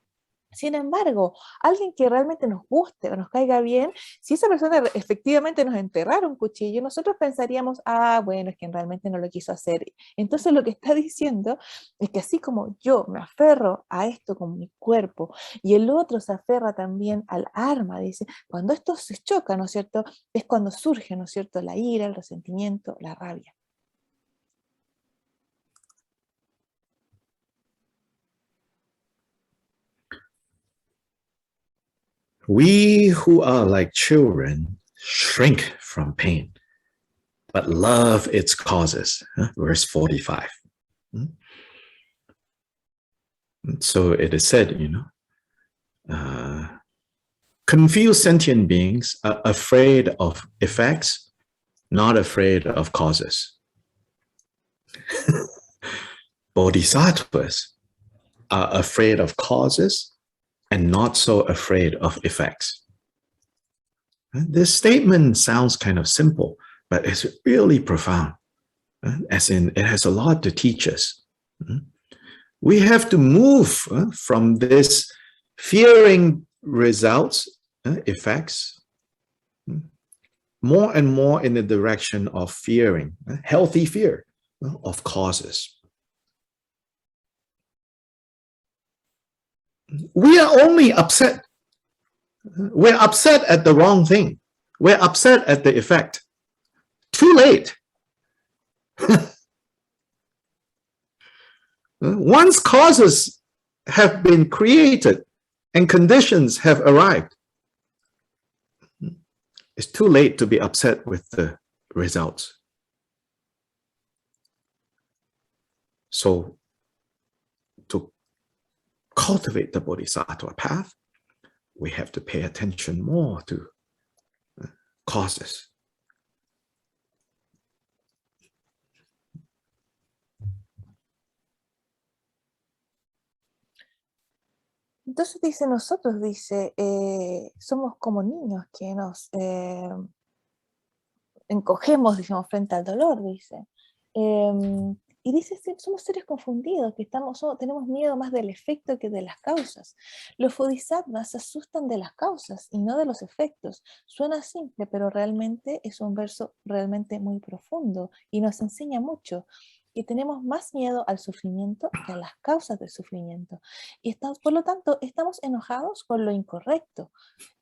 Sin embargo, alguien que realmente nos guste o nos caiga bien, si esa persona efectivamente nos enterrara un cuchillo, nosotros pensaríamos, ah, bueno, es que realmente no lo quiso hacer. Entonces lo que está diciendo es que así como yo me aferro a esto con mi cuerpo y el otro se aferra también al arma, dice, cuando esto se choca, ¿no es cierto? Es cuando surge, ¿no es cierto?, la ira, el resentimiento, la rabia. We who are like children shrink from pain, but love its causes. Verse 45. So it is said, confused sentient beings are afraid of effects, not afraid of causes. Bodhisattvas are afraid of causes and not so afraid of effects. This statement sounds kind of simple, but it's really profound, as in it has a lot to teach us. We have to move from this fearing results, effects, more and more in the direction of fearing, healthy fear of causes. We are only upset. We're upset at the wrong thing. We're upset at the effect. Too late. Once causes have been created and conditions have arrived, it's too late to be upset with the results. So, to cultivate the Bodhisattva path, we have to pay attention more to causes. Entonces dice, nosotros, dice, somos como niños que nos encogemos, digamos, frente al dolor, dice. Y dice, somos seres confundidos, que tenemos miedo más del efecto que de las causas. Los bodhisattvas se asustan de las causas y no de los efectos. Suena simple, pero realmente es un verso realmente muy profundo y nos enseña mucho. Y tenemos más miedo al sufrimiento que a las causas del sufrimiento. Y por lo tanto, estamos enojados con lo incorrecto.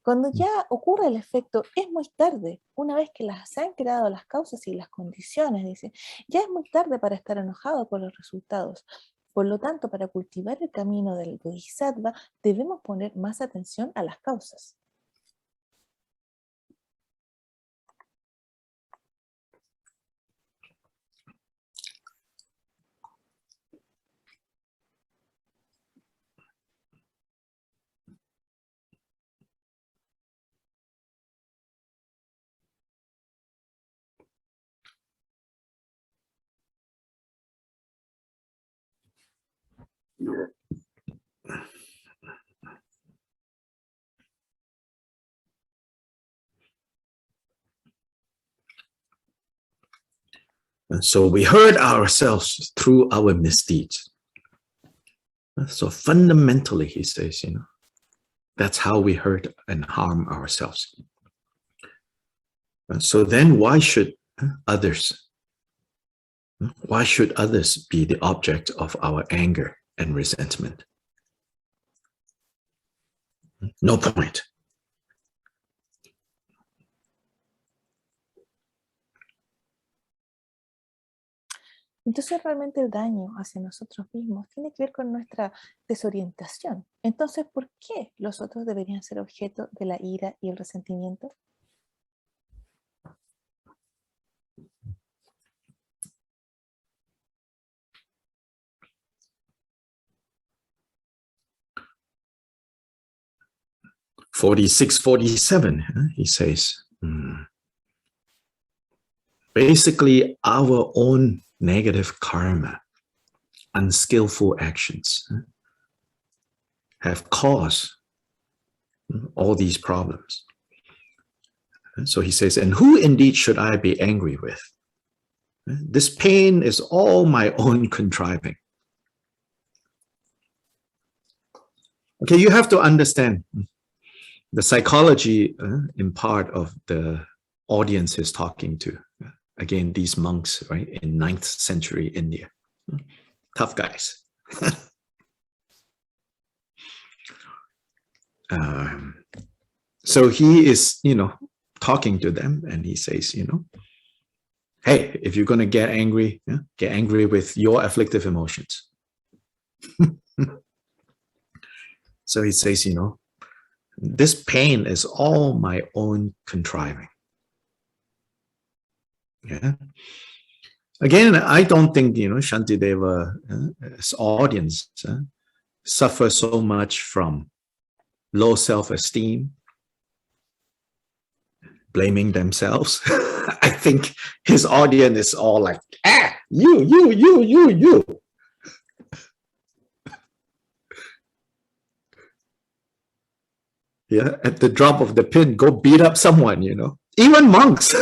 Cuando ya ocurre el efecto, es muy tarde. Una vez que se han creado las causas y las condiciones, dice, ya es muy tarde para estar enojado con los resultados. Por lo tanto, para cultivar el camino del Bodhisattva, debemos poner más atención a las causas. And so we hurt ourselves through our misdeeds. So fundamentally, he says, that's how we hurt and harm ourselves. And so then why should others be the object of our anger and resentment? No point. Entonces realmente el daño hacia nosotros mismos tiene que ver con nuestra desorientación. Entonces, ¿por qué los otros deberían ser objeto de la ira y el resentimiento? 46, 47, he says, basically our own negative karma, unskillful actions have caused all these problems. So he says, and who indeed should I be angry with? This pain is all my own contriving. Okay, you have to understand the psychology in part of the audience is talking to. Again, these monks, right, in 9th century India. Tough guys. So he is, talking to them, and he says, hey, if you're going to get angry with your afflictive emotions. So he says, this pain is all my own contriving. Yeah. Again, I don't think, Shantideva's audience suffer so much from low self-esteem, blaming themselves. I think his audience is all like, you. Yeah, at the drop of the pin, go beat up someone, even monks.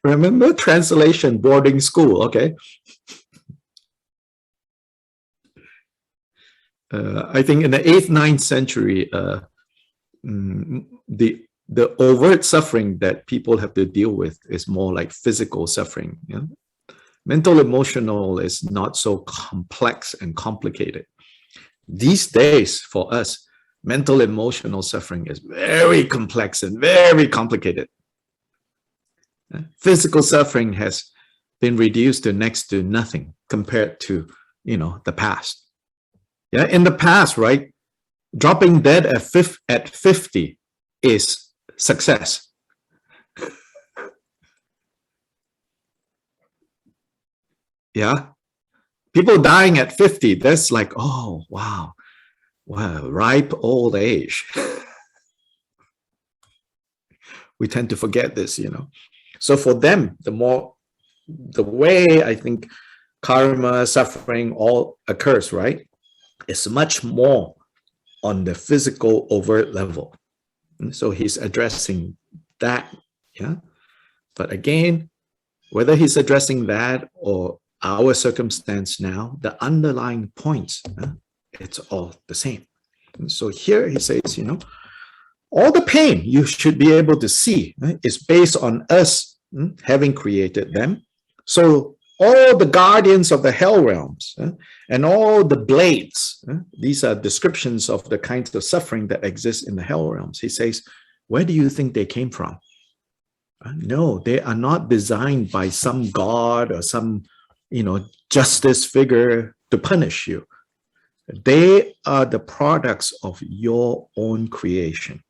Remember translation boarding school, okay? I think in the 8th, 9th century, the overt suffering that people have to deal with is more like physical suffering. Mental, emotional is not so complex and complicated. These days, for us, mental, emotional suffering is very complex and very complicated. Physical suffering has been reduced to next to nothing compared to, the past. Yeah, in the past, right, dropping dead at 50 is success. Yeah, people dying at 50, that's like, oh, wow, ripe old age. We tend to forget this, So for them, the way I think karma, suffering all occurs, right, is much more on the physical overt level. And so he's addressing that, yeah. But again, whether he's addressing that or our circumstance now, the underlying points, it's all the same. And so here he says, all the pain you should be able to see is based on us having created them. So all the guardians of the hell realms and all the blades, these are descriptions of the kinds of suffering that exist in the hell realms. He says, where do you think they came from? No, they are not designed by some god or some, justice figure to punish you. They are the products of your own creation.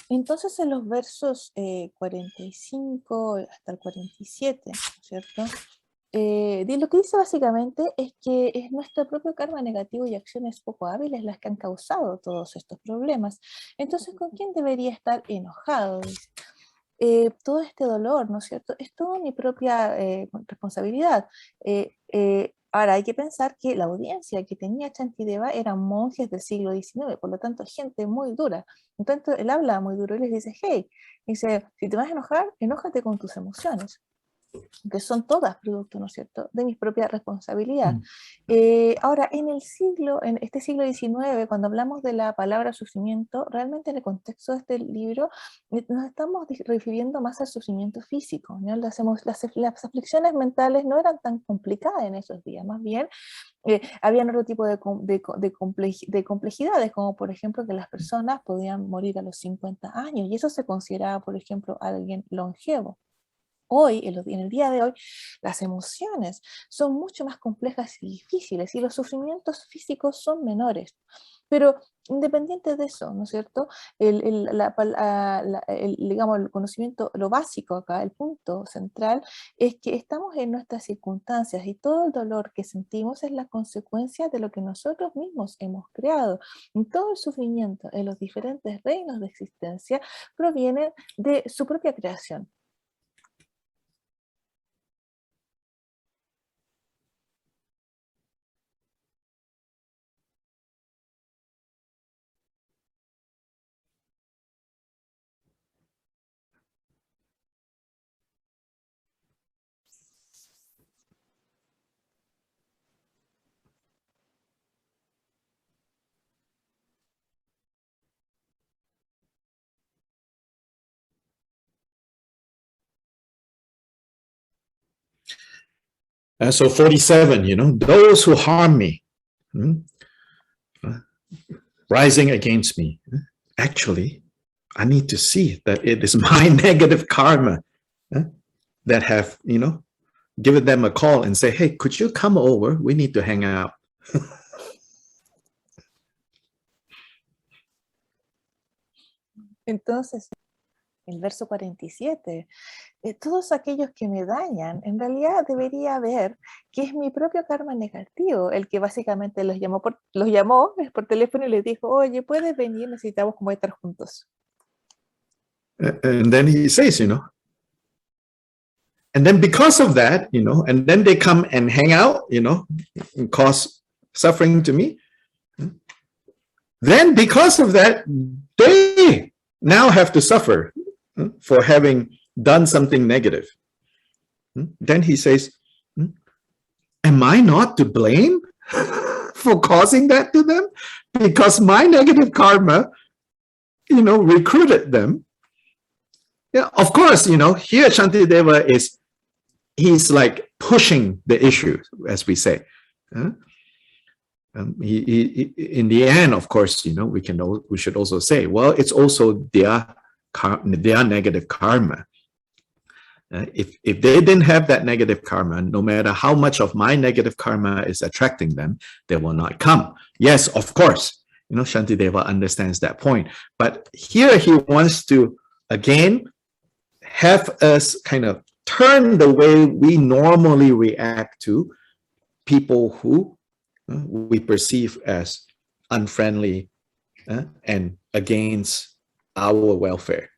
Entonces en los versos 45 hasta el 47, ¿cierto? Lo que dice básicamente es que es nuestro propio karma negativo y acciones poco hábiles las que han causado todos estos problemas. Entonces, ¿con quién debería estar enojado? Dice, todo este dolor, ¿no es cierto? Es toda mi propia responsabilidad. Ahora hay que pensar que la audiencia que tenía Shantideva eran monjes del siglo XIX, por lo tanto gente muy dura. Entonces él habla muy duro y les dice, hey, dice, si te vas a enojar, enójate con tus emociones, que son todas producto, ¿no es cierto?, de mi propia responsabilidad. Ahora, en este siglo XIX, cuando hablamos de la palabra sufrimiento, realmente en el contexto de este libro nos estamos refiriendo más al sufrimiento físico, ¿no? Las aflicciones mentales no eran tan complicadas en esos días, más bien habían otro tipo de complejidades, como por ejemplo que las personas podían morir a los 50 años, y eso se consideraba, por ejemplo, alguien longevo. Hoy, en el día de hoy, las emociones son mucho más complejas y difíciles y los sufrimientos físicos son menores. Pero independiente de eso, ¿no es cierto? Digamos, el conocimiento, lo básico acá, el punto central, es que estamos en nuestras circunstancias y todo el dolor que sentimos es la consecuencia de lo que nosotros mismos hemos creado. Y todo el sufrimiento en los diferentes reinos de existencia proviene de su propia creación. So 47, those who harm me, rising against me, actually, I need to see that it is my negative karma that have, given them a call and say, hey, could you come over? We need to hang out. Entonces, el verso 47, todos aquellos que me dañan, en realidad debería ver que es mi propio karma negativo, el que básicamente los llamó por teléfono y les dijo, oye, puedes venir, necesitamos como estar juntos. And then he says, and then because of that, and then they come and hang out, and cause suffering to me. Then because of that, they now have to suffer for having done something negative. Then he says, am I not to blame for causing that to them? Because my negative karma, recruited them. Yeah, of course, here Shantideva he's like pushing the issue, as we say. He, in the end, of course, we should also say, well, it's also their negative karma. If they didn't have that negative karma, no matter how much of my negative karma is attracting them, they will not come. Yes, of course, Shantideva understands that point. But here he wants to, again, have us kind of turn the way we normally react to people who we perceive as unfriendly and against our welfare.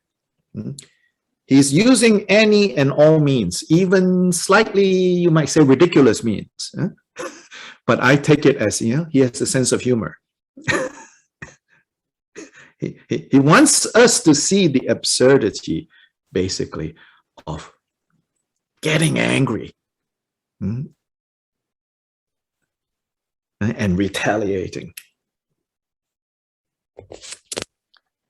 He's using any and all means, even slightly, you might say, ridiculous means. But I take it as, he has a sense of humor. He wants us to see the absurdity, basically, of getting angry and retaliating.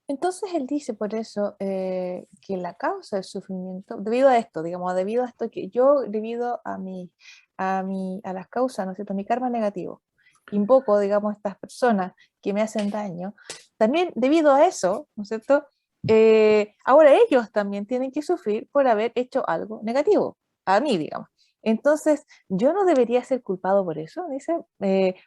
Entonces él dice por eso que la causa del sufrimiento, debido a esto, digamos, debido a esto que yo, debido a las causas, ¿no es cierto?, mi karma negativo, invoco, digamos, a estas personas que me hacen daño, también debido a eso, ¿no es cierto?, ahora ellos también tienen que sufrir por haber hecho algo negativo, a mí, digamos. Entonces, yo no debería ser culpado por eso, dice,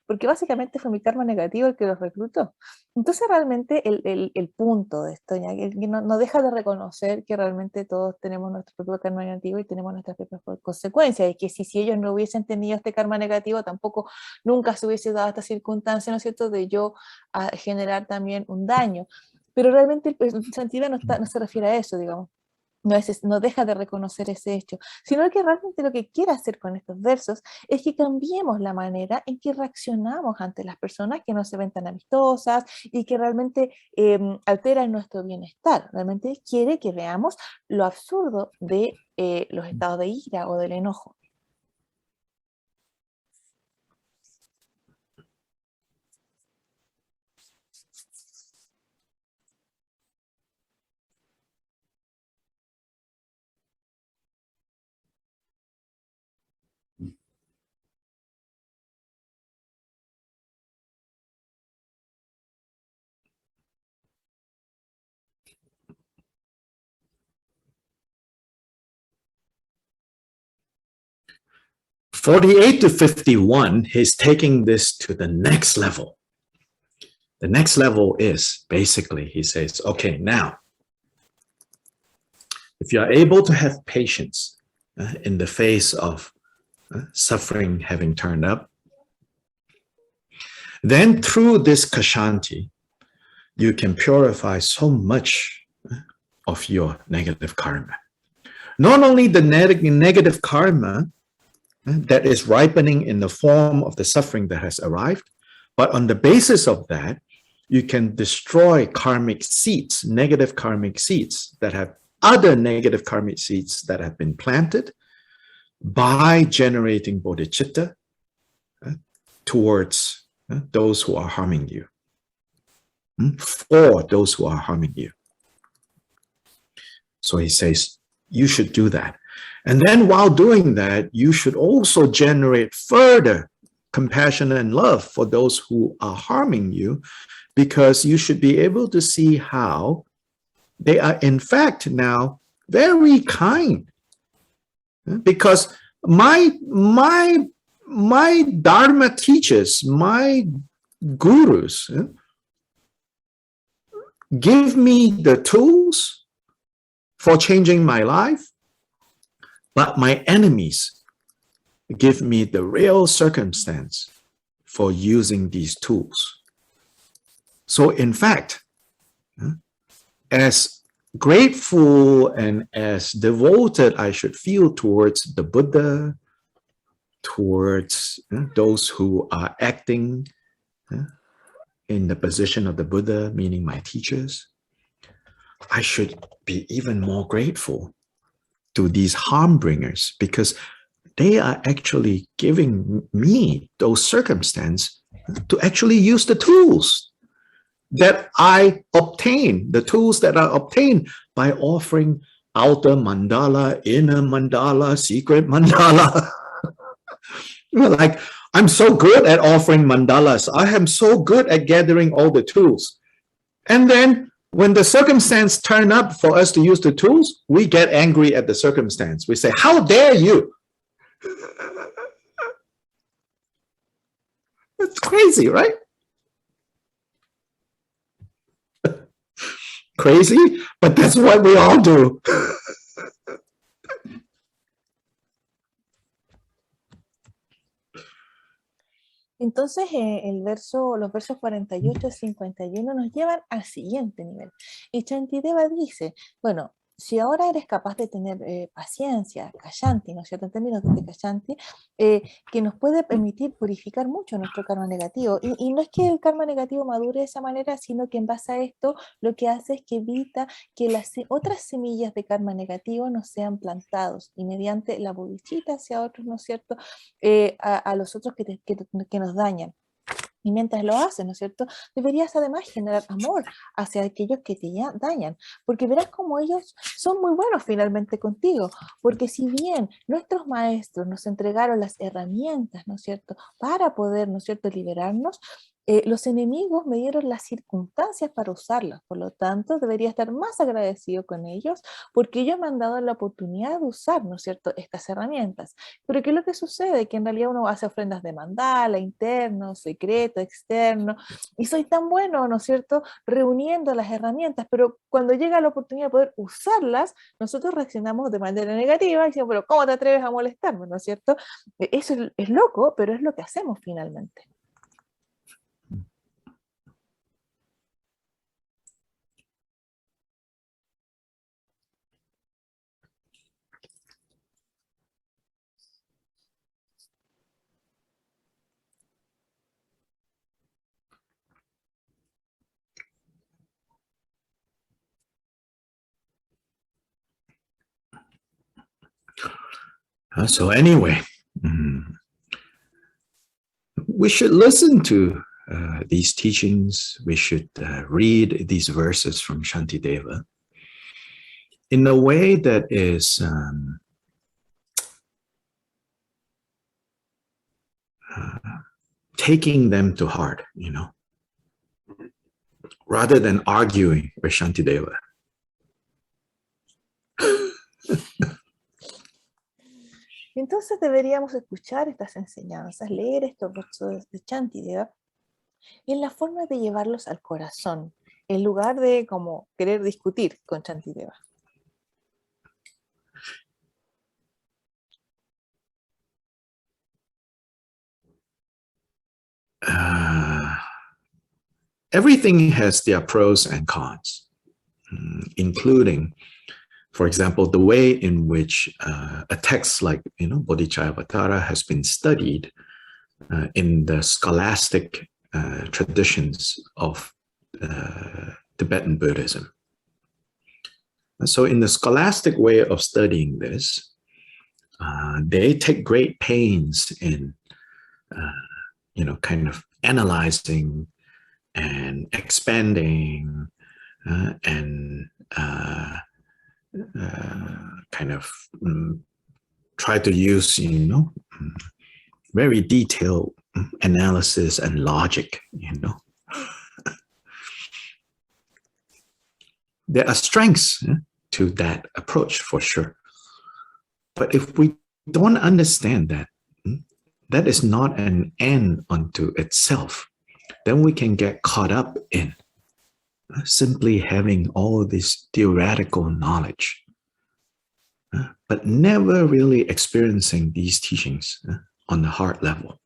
porque básicamente fue mi karma negativo el que los reclutó. Entonces, realmente el punto de esto, ya, que no deja de reconocer que realmente todos tenemos nuestro propio karma negativo y tenemos nuestras propias consecuencias, y que si ellos no hubiesen tenido este karma negativo, tampoco nunca se hubiese dado esta circunstancia, ¿no es cierto?, de yo generar también un daño. Pero realmente el Shantideva no se refiere a eso, digamos. No deja de reconocer ese hecho, sino que realmente lo que quiere hacer con estos versos es que cambiemos la manera en que reaccionamos ante las personas que no se ven tan amistosas y que realmente alteran nuestro bienestar. Realmente quiere que veamos lo absurdo de los estados de ira o del enojo. 48 to 51, he's taking this to the next level. The next level is basically, he says, okay, now, if you are able to have patience in the face of suffering having turned up, then through this Kshanti, you can purify so much of your negative karma. Not only the negative karma that is ripening in the form of the suffering that has arrived, but on the basis of that, you can destroy karmic seeds, negative karmic seeds that have other negative karmic seeds that have been planted by generating bodhicitta towards those who are harming you, for those who are harming you. So he says, you should do that. And then while doing that, you should also generate further compassion and love for those who are harming you, because you should be able to see how they are in fact now very kind. Because my Dharma teachers, my gurus, give me the tools for changing my life, but my enemies give me the real circumstance for using these tools. So in fact, as grateful and as devoted I should feel towards the Buddha, towards those who are acting in the position of the Buddha, meaning my teachers, I should be even more grateful to these harm bringers, because they are actually giving me those circumstances to actually use the tools that I obtain, the tools that are obtained by offering outer mandala, inner mandala, secret mandala. Like, I'm so good at offering mandalas. I am so good at gathering all the tools. And then when the circumstance turn up for us to use the tools, we get angry at the circumstance. We say, how dare you? It's crazy, right? Crazy, but that's what we all do. Entonces, los versos 48 y 51 nos llevan al siguiente nivel. Y Shantideva dice, bueno, si ahora eres capaz de tener paciencia, Kshanti, ¿no es cierto? En términos de Kshanti, que nos puede permitir purificar mucho nuestro karma negativo. Y no es que el karma negativo madure de esa manera, sino que en base a esto lo que hace es que evita que las otras semillas de karma negativo no sean plantados, y mediante la bodhicitta hacia otros, ¿no es cierto? A los otros que nos dañan. Y mientras lo haces, ¿no es cierto?, deberías además generar amor hacia aquellos que te dañan, porque verás como ellos son muy buenos finalmente contigo, porque si bien nuestros maestros nos entregaron las herramientas, ¿no es cierto?, para poder, ¿no es cierto?, liberarnos, los enemigos me dieron las circunstancias para usarlas. Por lo tanto, debería estar más agradecido con ellos, porque ellos me han dado la oportunidad de usar, ¿no es cierto?, estas herramientas. Pero ¿qué es lo que sucede? Que en realidad uno hace ofrendas de mandala, interno, secreto, externo, y soy tan bueno, ¿no es cierto?, reuniendo las herramientas, pero cuando llega la oportunidad de poder usarlas, nosotros reaccionamos de manera negativa y decimos, pero ¿cómo te atreves a molestarme?, ¿no es cierto? Eso es loco, pero es lo que hacemos finalmente. So anyway, we should listen to these teachings. We should read these verses from Shantideva in a way that is taking them to heart, you know, rather than arguing with Shantideva. Entonces deberíamos escuchar estas enseñanzas, leer estos versos de Shantideva en la forma de llevarlos al corazón, en lugar de como querer discutir con Shantideva. Everything has their pros and cons, including, for example, the way in which a text like Bodhicharyavatara has been studied in the scholastic traditions of Tibetan Buddhism. And so in the scholastic way of studying this, they take great pains in kind of analyzing and expanding and kind of try to use, very detailed analysis and logic, There are strengths to that approach for sure. But if we don't understand that, that is not an end unto itself, then we can get caught up in simply having all this theoretical knowledge, but never really experiencing these teachings on the heart level.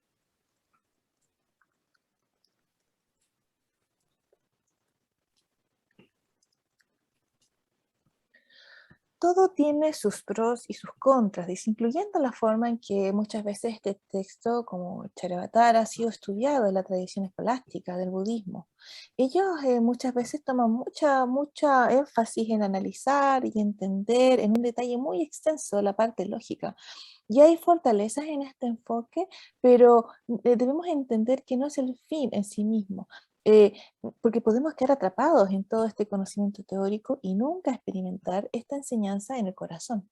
Todo tiene sus pros y sus contras, incluyendo la forma en que muchas veces este texto, como Charyavatara, ha sido estudiado en la tradición escolástica del budismo. Ellos muchas veces toman mucha énfasis en analizar y entender en un detalle muy extenso la parte lógica. Y hay fortalezas en este enfoque, pero debemos entender que no es el fin en sí mismo. Porque podemos quedar atrapados en todo este conocimiento teórico y nunca experimentar esta enseñanza en el corazón.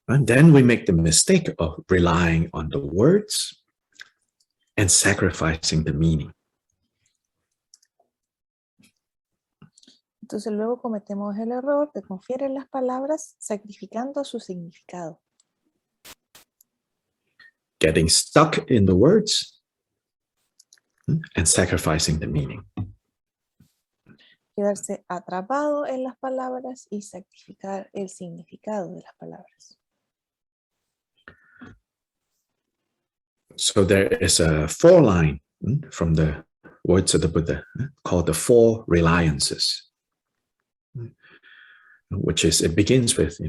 And then we make the mistake of relying on the words and sacrificing the meaning. Entonces luego cometemos el error de confiar en las palabras sacrificando su significado. Getting stuck in the words and sacrificing the meaning. Quedarse atrapado en las palabras y sacrificar el significado de las palabras. So there is a four line from the words of the Buddha called the Four Reliances, which is, it begins with,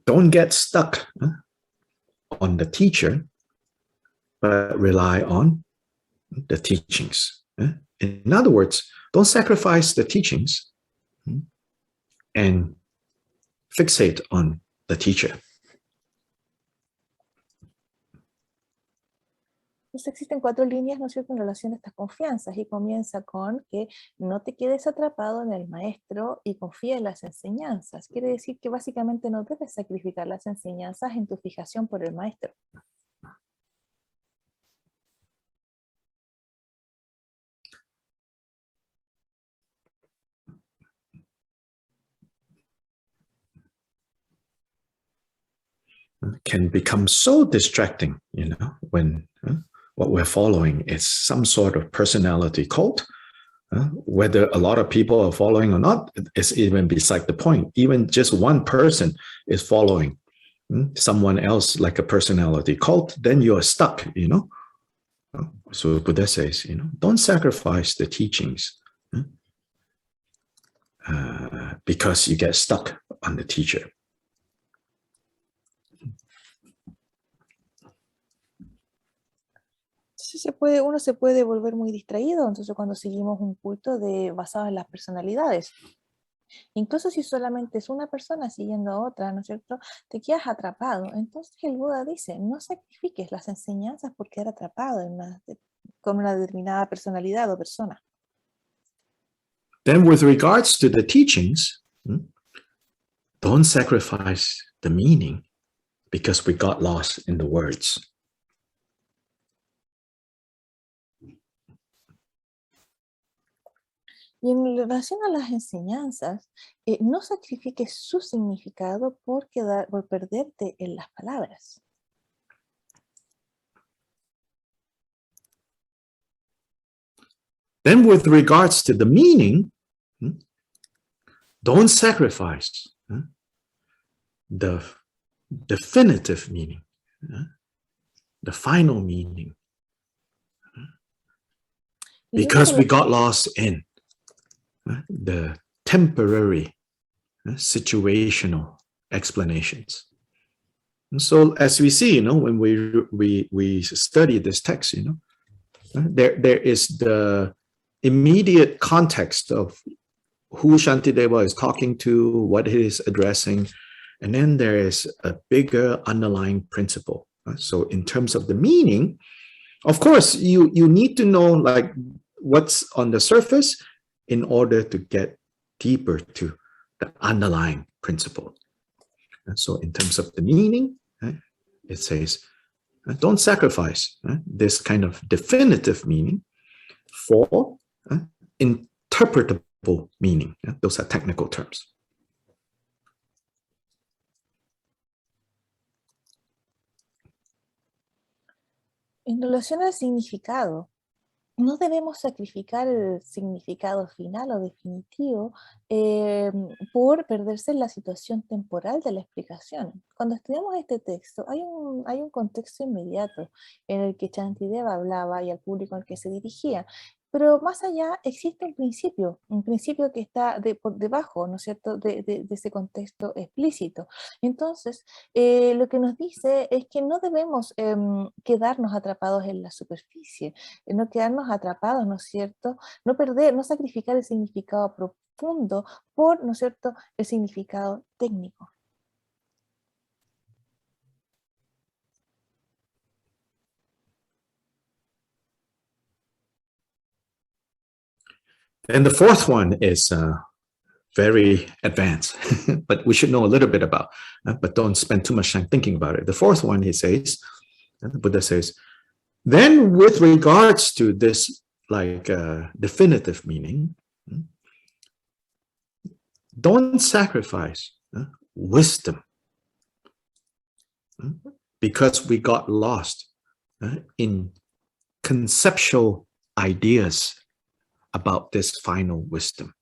don't get stuck on the teacher, but rely on the teachings. In other words, don't sacrifice the teachings and fixate on the teacher. Entonces existen 4 líneas, ¿no es cierto?, en relación a estas confianzas, y comienza con que no te quedes atrapado en el maestro y confía en las enseñanzas. Quiere decir que básicamente no debes sacrificar las enseñanzas en tu fijación por el maestro. Can become so distracting, when what we're following is some sort of personality cult. Whether a lot of people are following or not is even beside the point. Even just one person is following someone else like a personality cult, then you are stuck, So Buddha says, don't sacrifice the teachings because you get stuck on the teacher. Uno se puede volver muy distraído entonces cuando seguimos un culto basado en las personalidades. Incluso si solamente es una persona siguiendo a otra, ¿no es cierto? Te quedas atrapado. Entonces el Buda dice, no sacrifiques las enseñanzas por quedar atrapado con una determinada personalidad o persona. Then with regards to the teachings, don't sacrifice the meaning because we got lost in the words. Y en relación a las enseñanzas, no sacrifiques su significado por perderte en las palabras. Then with regards to the meaning, don't sacrifice the definitive meaning, the final meaning, because we got lost in the temporary situational explanations. And so as we see, when we study this text, there is the immediate context of who Shantideva is talking to, what he is addressing, and then there is a bigger underlying principle. So in terms of the meaning, of course, you need to know like what's on the surface in order to get deeper to the underlying principle. And so in terms of the meaning, it says, don't sacrifice this kind of definitive meaning for interpretable meaning. Those are technical terms. En relación al significado, no debemos sacrificar el significado final o definitivo por perderse en la situación temporal de la explicación. Cuando estudiamos este texto, hay un contexto inmediato en el que Shantideva hablaba y al público al que se dirigía. Pero más allá existe un principio que está por debajo, ¿no es cierto?, de ese contexto explícito. Entonces, lo que nos dice es que no debemos quedarnos atrapados en la superficie, no quedarnos atrapados, ¿no es cierto?, no sacrificar el significado profundo por, ¿no es cierto?, el significado técnico. And the fourth one is very advanced, but we should know a little bit about, but don't spend too much time thinking about it. The fourth one, he says, the Buddha says, then with regards to this like definitive meaning, don't sacrifice wisdom because we got lost in conceptual ideas about this final wisdom.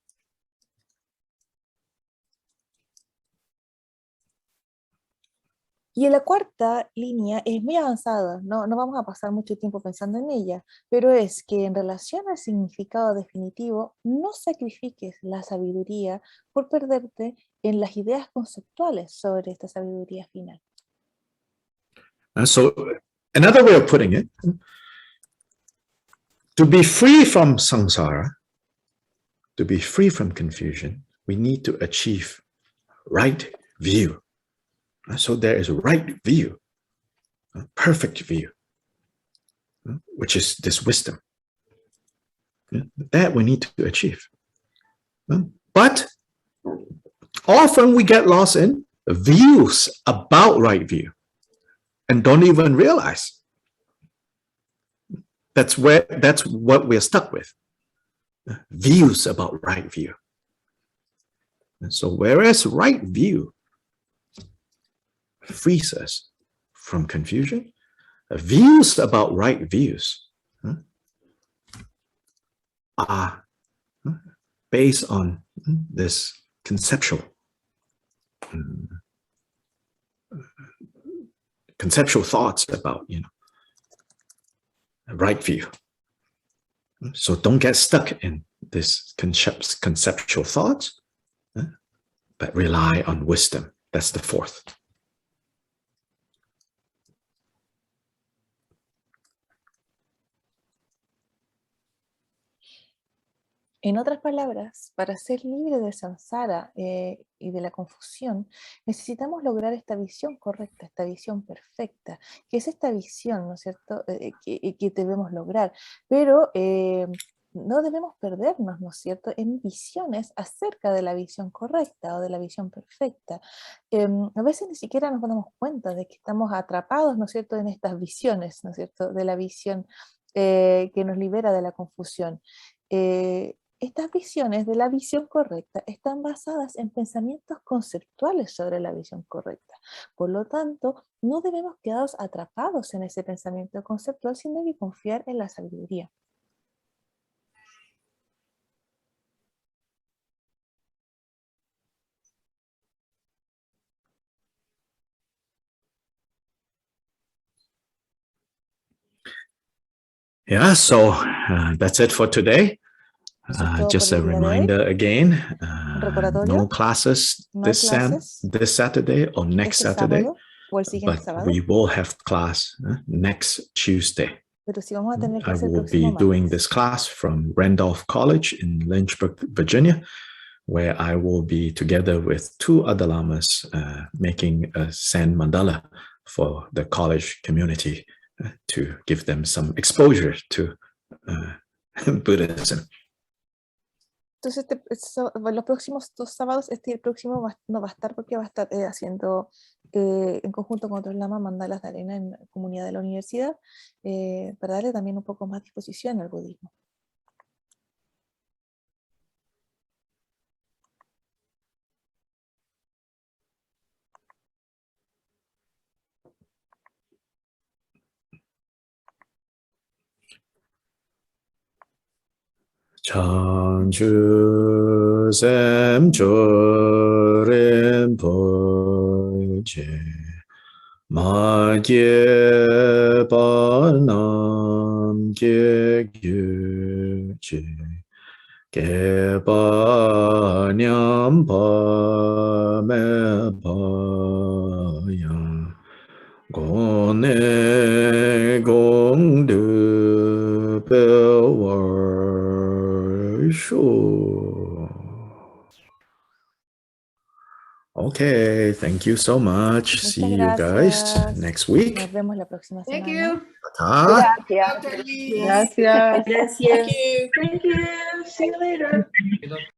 Y en la cuarta línea es muy avanzada, no vamos a pasar mucho tiempo pensando en ella, pero es que en relación al significado definitivo, no sacrifiques la sabiduría por perderte en las ideas conceptuales sobre esta sabiduría final. And so another way of putting it, to be free from samsara, to be free from confusion, we need to achieve right view. So there is a right view, a perfect view, which is this wisdom. That we need to achieve. But often we get lost in views about right view and don't even realize. That's what we're stuck with. Views about right view. And so whereas right view frees us from confusion, views about right views are based on this conceptual thoughts about right view. So don't get stuck in this conceptual thoughts, but rely on wisdom. That's the fourth. En otras palabras, para ser libre del samsara y de la confusión, necesitamos lograr esta visión correcta, esta visión perfecta, que es esta visión, ¿no es cierto?, que debemos lograr. Pero no debemos perdernos, ¿no es cierto?, en visiones acerca de la visión correcta o de la visión perfecta. A veces ni siquiera nos damos cuenta de que estamos atrapados, ¿no es cierto?, en estas visiones, ¿no es cierto?, de la visión que nos libera de la confusión. Estas visiones de la visión correcta están basadas en pensamientos conceptuales sobre la visión correcta. Por lo tanto, no debemos quedarnos atrapados en ese pensamiento conceptual, sino que confiar en la sabiduría. Yeah, so that's it for today. Eso es todo Just por a el día de hoy. reminder again, Un recordatorio. no classes No hay this clases Saturday or next este Saturday, sábado o el siguiente but sábado, we will have class next Tuesday. pero sí vamos a tener I clase el will próximo be doing martes. this class from Randolph College in Lynchburg, Virginia, where I will be together with two other lamas making a sand mandala for the college community to give them some exposure to Buddhism. Entonces, los próximos 2 sábados, el próximo no va a estar porque va a estar haciendo en conjunto con otros lamas mandalas de arena en la comunidad de la universidad para darle también un poco más disposición al budismo. Chanchu sem chorim poche ma ge pa nam ge gyu che ge pa nyam pa me pa yang gong ne gong du pe war shu. Okay, thank you so much. Muchas See you guys gracias. next week. Nos vemos la próxima Thank semana. you. Ta. Gracias. Gracias. Gracias. Thank you. Thank you. See you later.